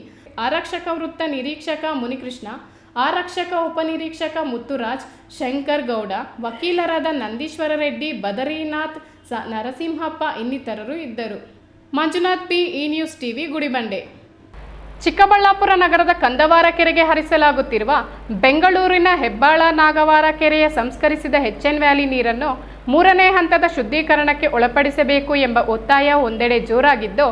ಆರಕ್ಷಕ ವೃತ್ತ ನಿರೀಕ್ಷಕ ಮುನಿಕೃಷ್ಣ, ಆರಕ್ಷಕ ಉಪನಿರೀಕ್ಷಕ ಮುತ್ತುರಾಜ್, ಶಂಕರ್ ಗೌಡ, ವಕೀಲರಾದ ನಂದೀಶ್ವರ ರೆಡ್ಡಿ, ಬದರಿನಾಥ್, ನರಸಿಂಹಪ್ಪ ಇನ್ನಿತರರು ಇದ್ದರು. Manjunath P, E news TV, Gudibande. Chikkaballapura ನಗರದ ಕಂದವಾರ ಕೆರೆಗೆ ಹರಿಸಲಾಗುತ್ತಿರುವ ಬೆಂಗಳೂರಿನ ಹೆಬ್ಬಾಳ ನಾಗವಾರ ಕೆರೆಯ ಸಂಸ್ಕರಿಸಿದ HN ವ್ಯಾಲಿ ನೀರನ್ನು 3ನೇ ಹಂತದ ಶುದ್ಧೀಕರಣಕ್ಕೆ ಒಳಪಡಿಸಬೇಕು ಎಂಬ ಒತ್ತಾಯ ಒಂದೆಡೆ ಜೋರಾಗಿದ್ದು,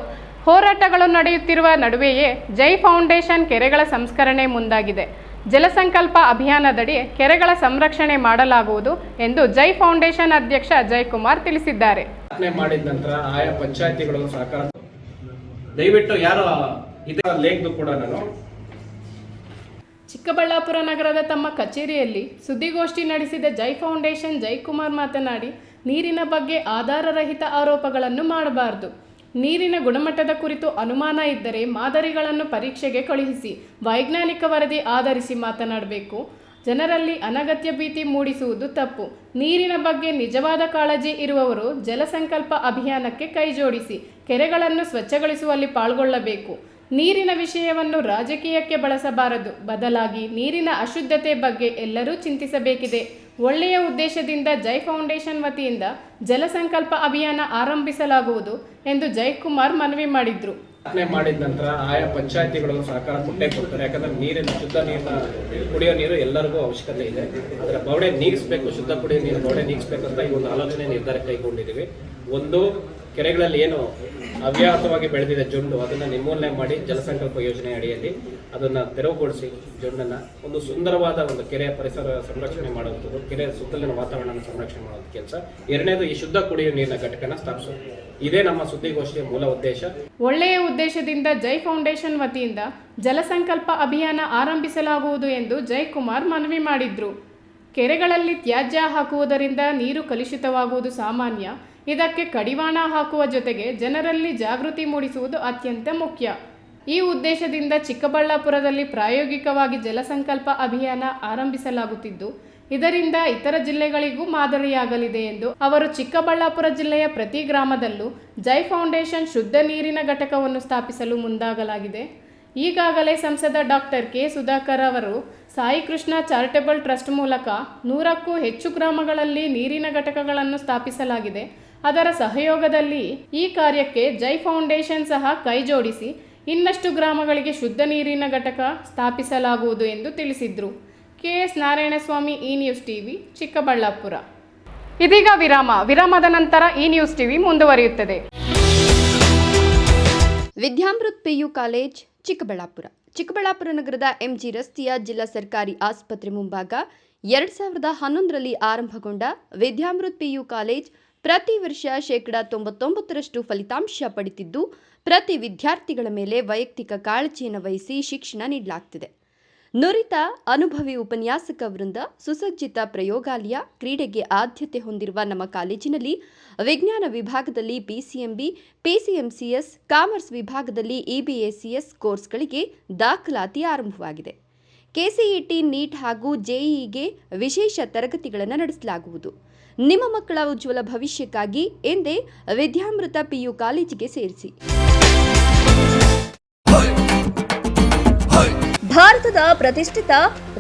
ಹೋರಾಟಗಳು ನಡೆಯುತ್ತಿರುವ ನಡುವೆಯೇ ಜೈ ಫೌಂಡೇಶನ್ ಕೆರೆಗಳ ಸಂಸ್ಕರಣೆ ಮುಂದಾಗಿದೆ. ಜಲಸಂಕಲ್ಪ ಅಭಿಯಾನದಡಿ ಕೆರೆಗಳ ಸಂರಕ್ಷಣೆ ಮಾಡಲಾಗುವುದು ಎಂದು ಜೈ ಫೌಂಡೇಶನ್ ಅಧ್ಯಕ್ಷ ಜಯಕುಮಾರ್ ತಿಳಿಸಿದ್ದಾರೆ. ಮಾಡಿದ ನಂತರ ಆಯಾ ಪಂಚಾಯತಿಗಳು ಸಹಕಾರ ದಯವಿಟ್ಟು ಯಾರು ಇದರ ಲೇಖ್ದು ಕೂಡ ನಾನು ಚಿಕ್ಕಬಳ್ಳಾಪುರ ನಗರದ ತಮ್ಮ ಕಚೇರಿಯಲ್ಲಿ ಸುದ್ದಿಗೋಷ್ಠಿ ನಡೆಸಿದ ಜೈ ಫೌಂಡೇಶನ್ ಜಯಕುಮಾರ್ ಮಾತನಾಡಿ, ನೀರಿನ ಬಗ್ಗೆ ಆಧಾರರಹಿತ ಆರೋಪಗಳನ್ನು ಮಾಡಬಾರದು. ನೀರಿನ ಗುಣಮಟ್ಟದ ಕುರಿತು ಅನುಮಾನ ಇದ್ದರೆ ಮಾದರಿಗಳನ್ನು ಪರೀಕ್ಷೆಗೆ ಕಳುಹಿಸಿ ವೈಜ್ಞಾನಿಕ ವರದಿ ಆಧರಿಸಿ ಮಾತನಾಡಬೇಕು. ಜನರಲ್ಲಿ ಅನಗತ್ಯ ಭೀತಿ ಮೂಡಿಸುವುದು ತಪ್ಪು. ನೀರಿನ ಬಗ್ಗೆ ನಿಜವಾದ ಕಾಳಜಿ ಇರುವವರು ಜಲಸಂಕಲ್ಪ ಅಭಿಯಾನಕ್ಕೆ ಕೈಜೋಡಿಸಿ ಕೆರೆಗಳನ್ನು ಸ್ವಚ್ಛಗೊಳಿಸುವಲ್ಲಿ ಪಾಲ್ಗೊಳ್ಳಬೇಕು. ನೀರಿನ ವಿಷಯವನ್ನು ರಾಜಕೀಯಕ್ಕೆ ಬಳಸಬಾರದು. ಬದಲಾಗಿ ನೀರಿನ ಅಶುದ್ಧತೆ ಬಗ್ಗೆ ಎಲ್ಲರೂ ಚಿಂತಿಸಬೇಕಿದೆ. ಒಳ್ಳೆಯ ಉದ್ದೇಶದಿಂದ ಜೈ ಫೌಂಡೇಶನ್ ವತಿಯಿಂದ ಜಲಸಂಕಲ್ಪ ಅಭಿಯಾನ ಆರಂಭಿಸಲಾಗುವುದು ಎಂದು ಜಯಕುಮಾರ್ ಮನವಿ ಮಾಡಿದ್ರು. ಮಾಡಿದ ನಂತರ ಆಯಾ ಪಂಚಾಯತಿಗಳು ಸಹಕಾರ ಕೊಟ್ಟೇ ಕೊಡ್ತಾರೆ. ಯಾಕಂದ್ರೆ ನೀರಿನ ಶುದ್ಧ ನೀರಿನ ಕುಡಿಯೋ ನೀರು ಎಲ್ಲರಿಗೂ ಅವಶ್ಯಕತೆ ಇದೆ. ಅದರ ಬವಣೆ ನೀಗಿಸಬೇಕು, ಶುದ್ಧ ಕುಡಿಯೋ ನೀರು ಬವಣೆ ನೀಗಿಸಬೇಕಂತ ಈ ಒಂದು ಆಲೋಚನೆ ನಿರ್ಧಾರ ಕೈಗೊಂಡಿದ್ದೀವಿ. ಒಂದು, ಕೆರೆಗಳಲ್ಲಿ ಏನು ಅವ್ಯಾಹತವಾಗಿ ಬೆಳೆದಿದೆ ಜೊಂಡು, ಅದನ್ನು ನಿರ್ಮೂಲನೆ ಮಾಡಿ ಜಲಸಂಕಲ್ಪ ಯೋಜನೆ ಅಡಿಯಲ್ಲಿ ಅದನ್ನು ತೆರವುಗೊಳಿಸಿ ಜೊಂಡನ್ನು ಒಂದು ಸುಂದರವಾದ ಒಂದು ಕೆರೆಯ ಪರಿಸರ ಸಂರಕ್ಷಣೆ ಮಾಡುವಂಥದ್ದು, ಕೆರೆಯ ಸುತ್ತಲಿನ ವಾತಾವರಣ ಸಂರಕ್ಷಣೆ ಮಾಡುವಂಥ ಕೆಲಸ. ಎರಡನೇದು, ಈ ಶುದ್ಧ ಕುಡಿಯುವ ನೀರಿನ ಘಟಕನ ಸ್ಥಾಪಿಸೋದು. ಇದೇ ನಮ್ಮ ಸುದ್ದಿಗೋಷ್ಠಿಯ ಮೂಲ ಉದ್ದೇಶ. ಒಳ್ಳೆಯ ಉದ್ದೇಶದಿಂದ ಜೈ ಫೌಂಡೇಶನ್ ವತಿಯಿಂದ ಜಲಸಂಕಲ್ಪ ಅಭಿಯಾನ ಆರಂಭಿಸಲಾಗುವುದು ಎಂದು ಜಯಕುಮಾರ್ ಮನವಿ ಮಾಡಿದ್ರು. ಕೆರೆಗಳಲ್ಲಿ ತ್ಯಾಜ್ಯ ಹಾಕುವುದರಿಂದ ನೀರು ಕಲುಷಿತವಾಗುವುದು ಸಾಮಾನ್ಯ. ಇದಕ್ಕೆ ಕಡಿವಾಣ ಹಾಕುವ ಜೊತೆಗೆ ಜನರಲ್ಲಿ ಜಾಗೃತಿ ಮೂಡಿಸುವುದು ಅತ್ಯಂತ ಮುಖ್ಯ. ಈ ಉದ್ದೇಶದಿಂದ ಚಿಕ್ಕಬಳ್ಳಾಪುರದಲ್ಲಿ ಪ್ರಾಯೋಗಿಕವಾಗಿ ಜಲಸಂಕಲ್ಪ ಅಭಿಯಾನ ಆರಂಭಿಸಲಾಗುತ್ತಿದ್ದು, ಇದರಿಂದ ಇತರ ಜಿಲ್ಲೆಗಳಿಗೂ ಮಾದರಿಯಾಗಲಿದೆ ಎಂದು ಅವರು ಚಿಕ್ಕಬಳ್ಳಾಪುರ ಜಿಲ್ಲೆಯ ಪ್ರತಿ ಗ್ರಾಮದಲ್ಲೂ ಜೈ ಫೌಂಡೇಶನ್ ಶುದ್ಧ ನೀರಿನ ಘಟಕವನ್ನು ಸ್ಥಾಪಿಸಲು ಮುಂದಾಗಲಾಗಿದೆ. ಈಗಾಗಲೇ ಸಂಸದ ಡಾಕ್ಟರ್ ಕೆ ಸುಧಾಕರ್ ಅವರು ಸಾಯಿ ಕೃಷ್ಣ ಚಾರಿಟಬಲ್ ಟ್ರಸ್ಟ್ ಮೂಲಕ 100ಕ್ಕೂ ಹೆಚ್ಚು ಗ್ರಾಮಗಳಲ್ಲಿ ನೀರಿನ ಘಟಕಗಳನ್ನು ಸ್ಥಾಪಿಸಲಾಗಿದೆ. ಅದರ ಸಹಯೋಗದಲ್ಲಿ ಈ ಕಾರ್ಯಕ್ಕೆ ಜೈ ಫೌಂಡೇಶನ್ ಸಹ ಕೈಜೋಡಿಸಿ ಇನ್ನಷ್ಟು ಗ್ರಾಮಗಳಿಗೆ ಶುದ್ಧ ನೀರಿನ ಘಟಕ ಸ್ಥಾಪಿಸಲಾಗುವುದು ಎಂದು ತಿಳಿಸಿದರು. KS Narayanaswamy, E news TV, Chikkaballapura. ಇದೀಗ ವಿರಾಮದ ನಂತರ ಇ ನ್ಯೂಸ್ ಟಿವಿ ಮುಂದುವರಿಯುತ್ತದೆ. Vidyamrith PU college, Chikkaballapura. ಚಿಕ್ಕಬಳ್ಳಾಪುರ ನಗರದ MG ರಸ್ತೆಯ ಜಿಲ್ಲಾ ಸರ್ಕಾರಿ ಆಸ್ಪತ್ರೆ ಮುಂಭಾಗ 2011ರಲ್ಲಿ ಆರಂಭಗೊಂಡ ವಿದ್ಯಾಮೃತ್ PU ಕಾಲೇಜ್ ಪ್ರತಿ ವರ್ಷ 99% ಫಲಿತಾಂಶ ಪಡೆದಿದ್ದು, ಪ್ರತಿ ವಿದ್ಯಾರ್ಥಿಗಳ ಮೇಲೆ ವೈಯಕ್ತಿಕ ಕಾಳಜಿಯನ್ನು ವಹಿಸಿ ಶಿಕ್ಷಣ ನೀಡಲಾಗುತ್ತಿದೆ. ನುರಿತ ಅನುಭವಿ ಉಪನ್ಯಾಸಕ ವೃಂದ, ಸುಸಜ್ಜಿತ ಪ್ರಯೋಗಾಲಯ, ಕ್ರೀಡೆಗೆ ಆದ್ಯತೆ ಹೊಂದಿರುವ ನಮ್ಮ ಕಾಲೇಜಿನಲ್ಲಿ ವಿಜ್ಞಾನ ವಿಭಾಗದಲ್ಲಿ ಪಿಸಿಎಂಬಿ, ಪಿಸಿಎಂಸಿಎಸ್, ಕಾಮರ್ಸ್ ವಿಭಾಗದಲ್ಲಿ ಇಬಿಎಸಿಎಸ್ ಕೋರ್ಸ್ಗಳಿಗೆ ದಾಖಲಾತಿ ಆರಂಭವಾಗಿದೆ. ಕೆಸಿಇಟಿ, ನೀಟ್ ಹಾಗೂ ಜೆಇಇಗೆ ವಿಶೇಷ ತರಗತಿಗಳನ್ನು ನಡೆಸಲಾಗುವುದು. ನಿಮ್ಮ ಮಕ್ಕಳ ಉಜ್ವಲ ಭವಿಷ್ಯಕ್ಕಾಗಿ ಎಂದೇ ವಿದ್ಯಾಮೃತ ಪಿಯು ಕಾಲೇಜಿಗೆ ಸೇರಿಸಿ. ಭಾರತದ ಪ್ರತಿಷ್ಠಿತ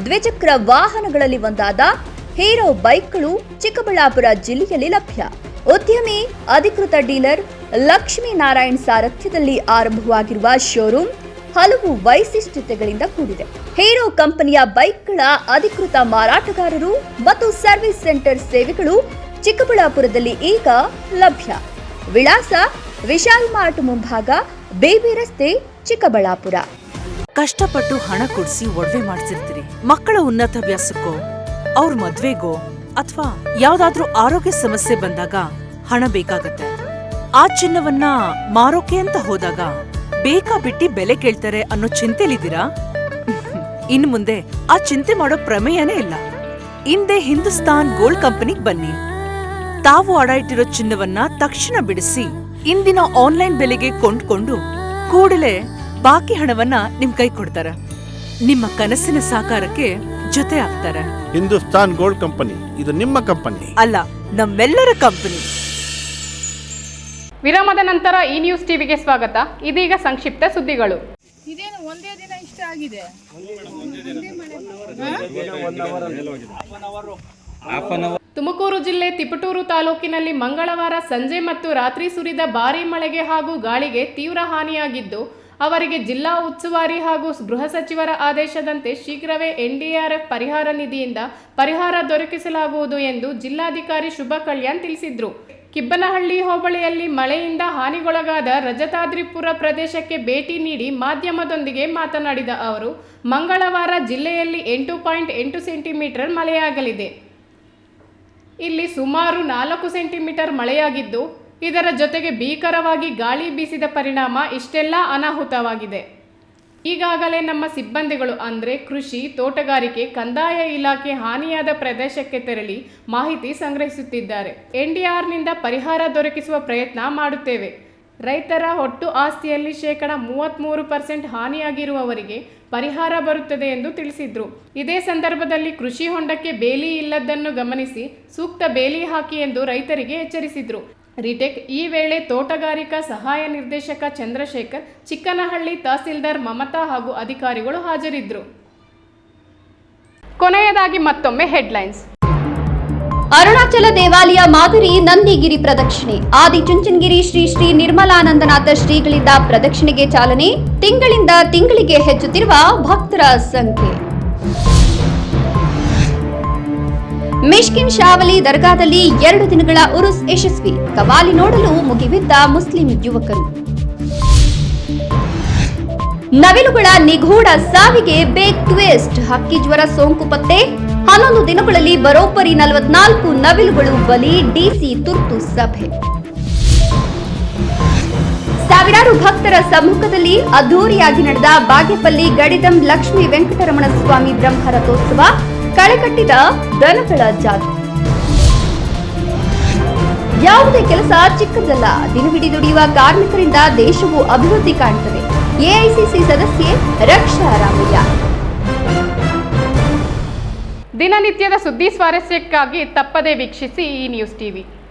ದ್ವಿಚಕ್ರ ವಾಹನಗಳಲ್ಲಿ ಒಂದಾದ ಹೀರೋ ಬೈಕ್ಗಳು ಚಿಕ್ಕಬಳ್ಳಾಪುರ ಜಿಲ್ಲೆಯಲ್ಲಿ ಲಭ್ಯ. ಉದ್ಯಮಿ ಅಧಿಕೃತ ಡೀಲರ್ ಲಕ್ಷ್ಮೀನಾರಾಯಣ್ ಸಾರಥ್ಯದಲ್ಲಿ ಆರಂಭವಾಗಿರುವ ಶೋರೂಮ್ ಹಲವು ವೈಶಿಷ್ಟ್ಯತೆಗಳಿಂದ ಕೂಡಿದೆ. ಹೀರೋ ಕಂಪನಿಯ ಬೈಕ್ಗಳ ಅಧಿಕೃತ ಮಾರಾಟಗಾರರು ಮತ್ತು ಸರ್ವಿಸ್ ಸೆಂಟರ್ ಸೇವೆಗಳು ಚಿಕ್ಕಬಳ್ಳಾಪುರದಲ್ಲಿ ಈಗ ಲಭ್ಯ. ವಿಳಾಸ ವಿಶಾಲ್ ಮಾರ್ಟ್ ಮುಂಭಾಗ, ಬೇಬಿ ರಸ್ತೆ, ಚಿಕ್ಕಬಳ್ಳಾಪುರ. ಕಷ್ಟಪಟ್ಟು ಹಣ ಕೊಡಿಸಿ ಒಡವೆ ಮಾಡಿಸಿರ್ತೀರಿ. ಮಕ್ಕಳ ಉನ್ನತಾಭ್ಯಾಸಕ್ಕೋ, ಅವ್ರ ಮದ್ವೆಗೋ ಅಥವಾ ಯಾವ್ದಾದ್ರೂ ಆರೋಗ್ಯ ಸಮಸ್ಯೆ ಬಂದಾಗ ಹಣ ಬೇಕಾಗತ್ತೆ. ಆ ಚಿನ್ನವನ್ನ ಮಾರೋಕೆ ಅಂತ ಹೋದಾಗ ಬೇಕಾ ಬಿಟ್ಟಿ ಬೆಲೆ ಕೇಳ್ತಾರೆ ಅನ್ನೋ ಚಿಂತೆಲಿದ್ದೀರಾ? ಇನ್ನು ಮುಂದೆ ಆ ಚಿಂತೆ ಮಾಡೋ ಪ್ರಮೇಯನೇ ಇಲ್ಲ. ಹಿಂದೆ ಹಿಂದೂಸ್ತಾನ್ ಗೋಲ್ಡ್ ಕಂಪನಿಗೆ ಬನ್ನಿ. ತಾವು ಅಡ ಇಟ್ಟಿರೋ ಚಿನ್ನವನ್ನ ತಕ್ಷಣ ಬಿಡಿಸಿ ಇಂದಿನ ಆನ್ಲೈನ್ ಬೆಲೆಗೆ ಕೊಂಡ್ಕೊಂಡು ಕೂಡಲೇ ಬಾಕಿ ಹಣವನ್ನ ನಿಮ್ ಕೈ ಕೊಡ್ತಾರೆ. ನಿಮ್ಮ ಕನಸಿನ ಸಾಕಾರಕ್ಕೆ ಜೊತೆ ಆಗ್ತಾರೆ. ಹಿಂದೂಸ್ತಾನ್ ಗೋಲ್ಡ್ ಕಂಪನಿ, ಇದು ನಿಮ್ಮ ಕಂಪನಿ ಅಲ್ಲ, ನಮ್ಮೆಲ್ಲರ ಕಂಪನಿ. ವಿರಾಮದ ನಂತರ ಈ ನ್ಯೂಸ್ ಟಿವಿಗೆ ಸ್ವಾಗತ. ಇದೀಗ ಸಂಕ್ಷಿಪ್ತ ಸುದ್ದಿಗಳು. ಇದೇನು ಒಂದೇ ದಿನ ಇಷ್ಟ ಆಗಿದೆ? ತುಮಕೂರು ಜಿಲ್ಲೆ ತಿಪಟೂರು ತಾಲೂಕಿನಲ್ಲಿ ಮಂಗಳವಾರ ಸಂಜೆ ಮತ್ತು ರಾತ್ರಿ ಸುರಿದ ಭಾರೀ ಮಳೆಗೆ ಹಾಗೂ ಗಾಳಿಗೆ ತೀವ್ರ ಹಾನಿಯಾಗಿದ್ದು, ಅವರಿಗೆ ಜಿಲ್ಲಾ ಉಸ್ತುವಾರಿ ಹಾಗೂ ಗೃಹ ಸಚಿವರ ಆದೇಶದಂತೆ ಶೀಘ್ರವೇ ಎನ್ಡಿಆರ್ಎಫ್ ಪರಿಹಾರ ನಿಧಿಯಿಂದ ಪರಿಹಾರ ದೊರಕಿಸಲಾಗುವುದು ಎಂದು ಜಿಲ್ಲಾಧಿಕಾರಿ ಶುಭ ಕಲ್ಯಾಣ್ ತಿಳಿಸಿದರು. ಕಿಬ್ಬನಹಳ್ಳಿ ಹೋಬಳಿಯಲ್ಲಿ ಮಳೆಯಿಂದ ಹಾನಿಗೊಳಗಾದ ರಜತಾದ್ರಿಪುರ ಪ್ರದೇಶಕ್ಕೆ ಭೇಟಿ ನೀಡಿ ಮಾಧ್ಯಮದೊಂದಿಗೆ ಮಾತನಾಡಿದ ಅವರು, ಮಂಗಳವಾರ ಜಿಲ್ಲೆಯಲ್ಲಿ 8.8 ಸೆಂಟಿಮೀಟರ್ ಮಳೆಯಾಗಲಿದೆ. ಇಲ್ಲಿ ಸುಮಾರು 4 ಸೆಂಟಿಮೀಟರ್ ಮಳೆಯಾಗಿದ್ದು, ಇದರ ಜೊತೆಗೆ ಭೀಕರವಾಗಿ ಗಾಳಿ ಬೀಸಿದ ಪರಿಣಾಮ ಇಷ್ಟೆಲ್ಲ ಅನಾಹುತವಾಗಿದೆ. ಈಗಾಗಲೇ ನಮ್ಮ ಸಿಬ್ಬಂದಿಗಳು ಅಂದರೆ ಕೃಷಿ, ತೋಟಗಾರಿಕೆ, ಕಂದಾಯ ಇಲಾಖೆ ಹಾನಿಯಾದ ಪ್ರದೇಶಕ್ಕೆ ತೆರಳಿ ಮಾಹಿತಿ ಸಂಗ್ರಹಿಸುತ್ತಿದ್ದಾರೆ. ಎನ್ಡಿಆರ್ನಿಂದ ಪರಿಹಾರ ದೊರಕಿಸುವ ಪ್ರಯತ್ನ ಮಾಡುತ್ತೇವೆ. ರೈತರ ಒಟ್ಟು ಆಸ್ತಿಯಲ್ಲಿ 33% ಹಾನಿಯಾಗಿರುವವರಿಗೆ ಪರಿಹಾರ ಬರುತ್ತದೆ ಎಂದು ತಿಳಿಸಿದರು. ಇದೇ ಸಂದರ್ಭದಲ್ಲಿ ಕೃಷಿ ಹೊಂಡಕ್ಕೆ ಬೇಲಿ ಇಲ್ಲದನ್ನು ಗಮನಿಸಿ ಸೂಕ್ತ ಬೇಲಿ ಹಾಕಿ ಎಂದು ರೈತರಿಗೆ ಎಚ್ಚರಿಸಿದರು. ರಿಟೆಕ್ ಈ ವೇಳೆ ತೋಟಗಾರಿಕಾ ಸಹಾಯ ನಿರ್ದೇಶಕ ಚಂದ್ರಶೇಖರ್, ಚಿಕ್ಕನಹಳ್ಳಿ ತಹಸೀಲ್ದಾರ್ ಮಮತಾ ಹಾಗೂ ಅಧಿಕಾರಿಗಳು ಹಾಜರಿದ್ದರು. ಕೊನೆಯದಾಗಿ ಮತ್ತೊಮ್ಮೆ ಹೆಡ್ಲೈನ್ಸ್. ಅರುಣಾಚಲ ದೇವಾಲಯ ಮಾದರಿ ನಂದಿಗಿರಿ ಪ್ರದಕ್ಷಿಣೆ. ಆದಿಚುಂಚನಗಿರಿ ಶ್ರೀ ಶ್ರೀ ನಿರ್ಮಲಾನಂದನಾಥ ಶ್ರೀಗಳಿಂದ ಪ್ರದಕ್ಷಿಣೆಗೆ ಚಾಲನೆ. ತಿಂಗಳಿಂದ ತಿಂಗಳಿಗೆ ಹೆಚ್ಚುತ್ತಿರುವ ಭಕ್ತರ ಸಂಖ್ಯೆ. ಮಿಷ್ಕಿನ್ ಶಾವಲಿ ದರ್ಗಾದಲ್ಲಿ 2 ದಿನಗಳ ಉರುಸ್ ಯಶಸ್ವಿ. ಕವಾಲಿ ನೋಡಲು ಮುಗಿಬಿದ್ದ ಮುಸ್ಲಿಂ ಯುವಕರು. ನವಿಲುಗಳ ನಿಗೂಢ ಸಾವಿಗೆ ಬೇಗ್ ಟ್ವಿಸ್ಟ್. ಹಕ್ಕಿ ಜ್ವರ ಸೋಂಕು ಪತ್ತೆ. 11 ದಿನಗಳಲ್ಲಿ ಬರೋಬ್ಬರಿ 44 ನವಿಲುಗಳು ಬಲಿ. ಡಿಸಿ ತುರ್ತು ಸಭೆ. ಸಾವಿರಾರು ಭಕ್ತರ ಸಮ್ಮುಖದಲ್ಲಿ ಅದ್ದೂರಿಯಾಗಿ ನಡೆದ ಬಾಗೇಪಲ್ಲಿ ಗಡಿದಂ ಲಕ್ಷ್ಮೀ ವೆಂಕಟರಮಣ ಸ್ವಾಮಿ ಬ್ರಹ್ಮ ರಥೋತ್ಸವ. ಕಳೆಕಟ್ಟಿದ ದನಗಳ ಜಾತ್ರೆ. ಯಾವುದೇ ಕೆಲಸ ಚಿಕ್ಕದಲ್ಲ. ದಿನವಿಡೀ ದುಡಿಯುವ ಕಾರ್ಮಿಕರಿಂದ ದೇಶವು ಅಭಿವೃದ್ಧಿ ಕಾಣುತ್ತದೆ. ಎಐಸಿಸಿ ಸದಸ್ಯೆ ರಕ್ಷಾ ರಾಮಯ್ಯ. ದಿನನಿತ್ಯದ ಸುದ್ದಿ ಸ್ವಾರಸ್ಯಕ್ಕಾಗಿ ತಪ್ಪದೇ ವೀಕ್ಷಿಸಿ ಈ ನ್ಯೂಸ್ ಟಿವಿ.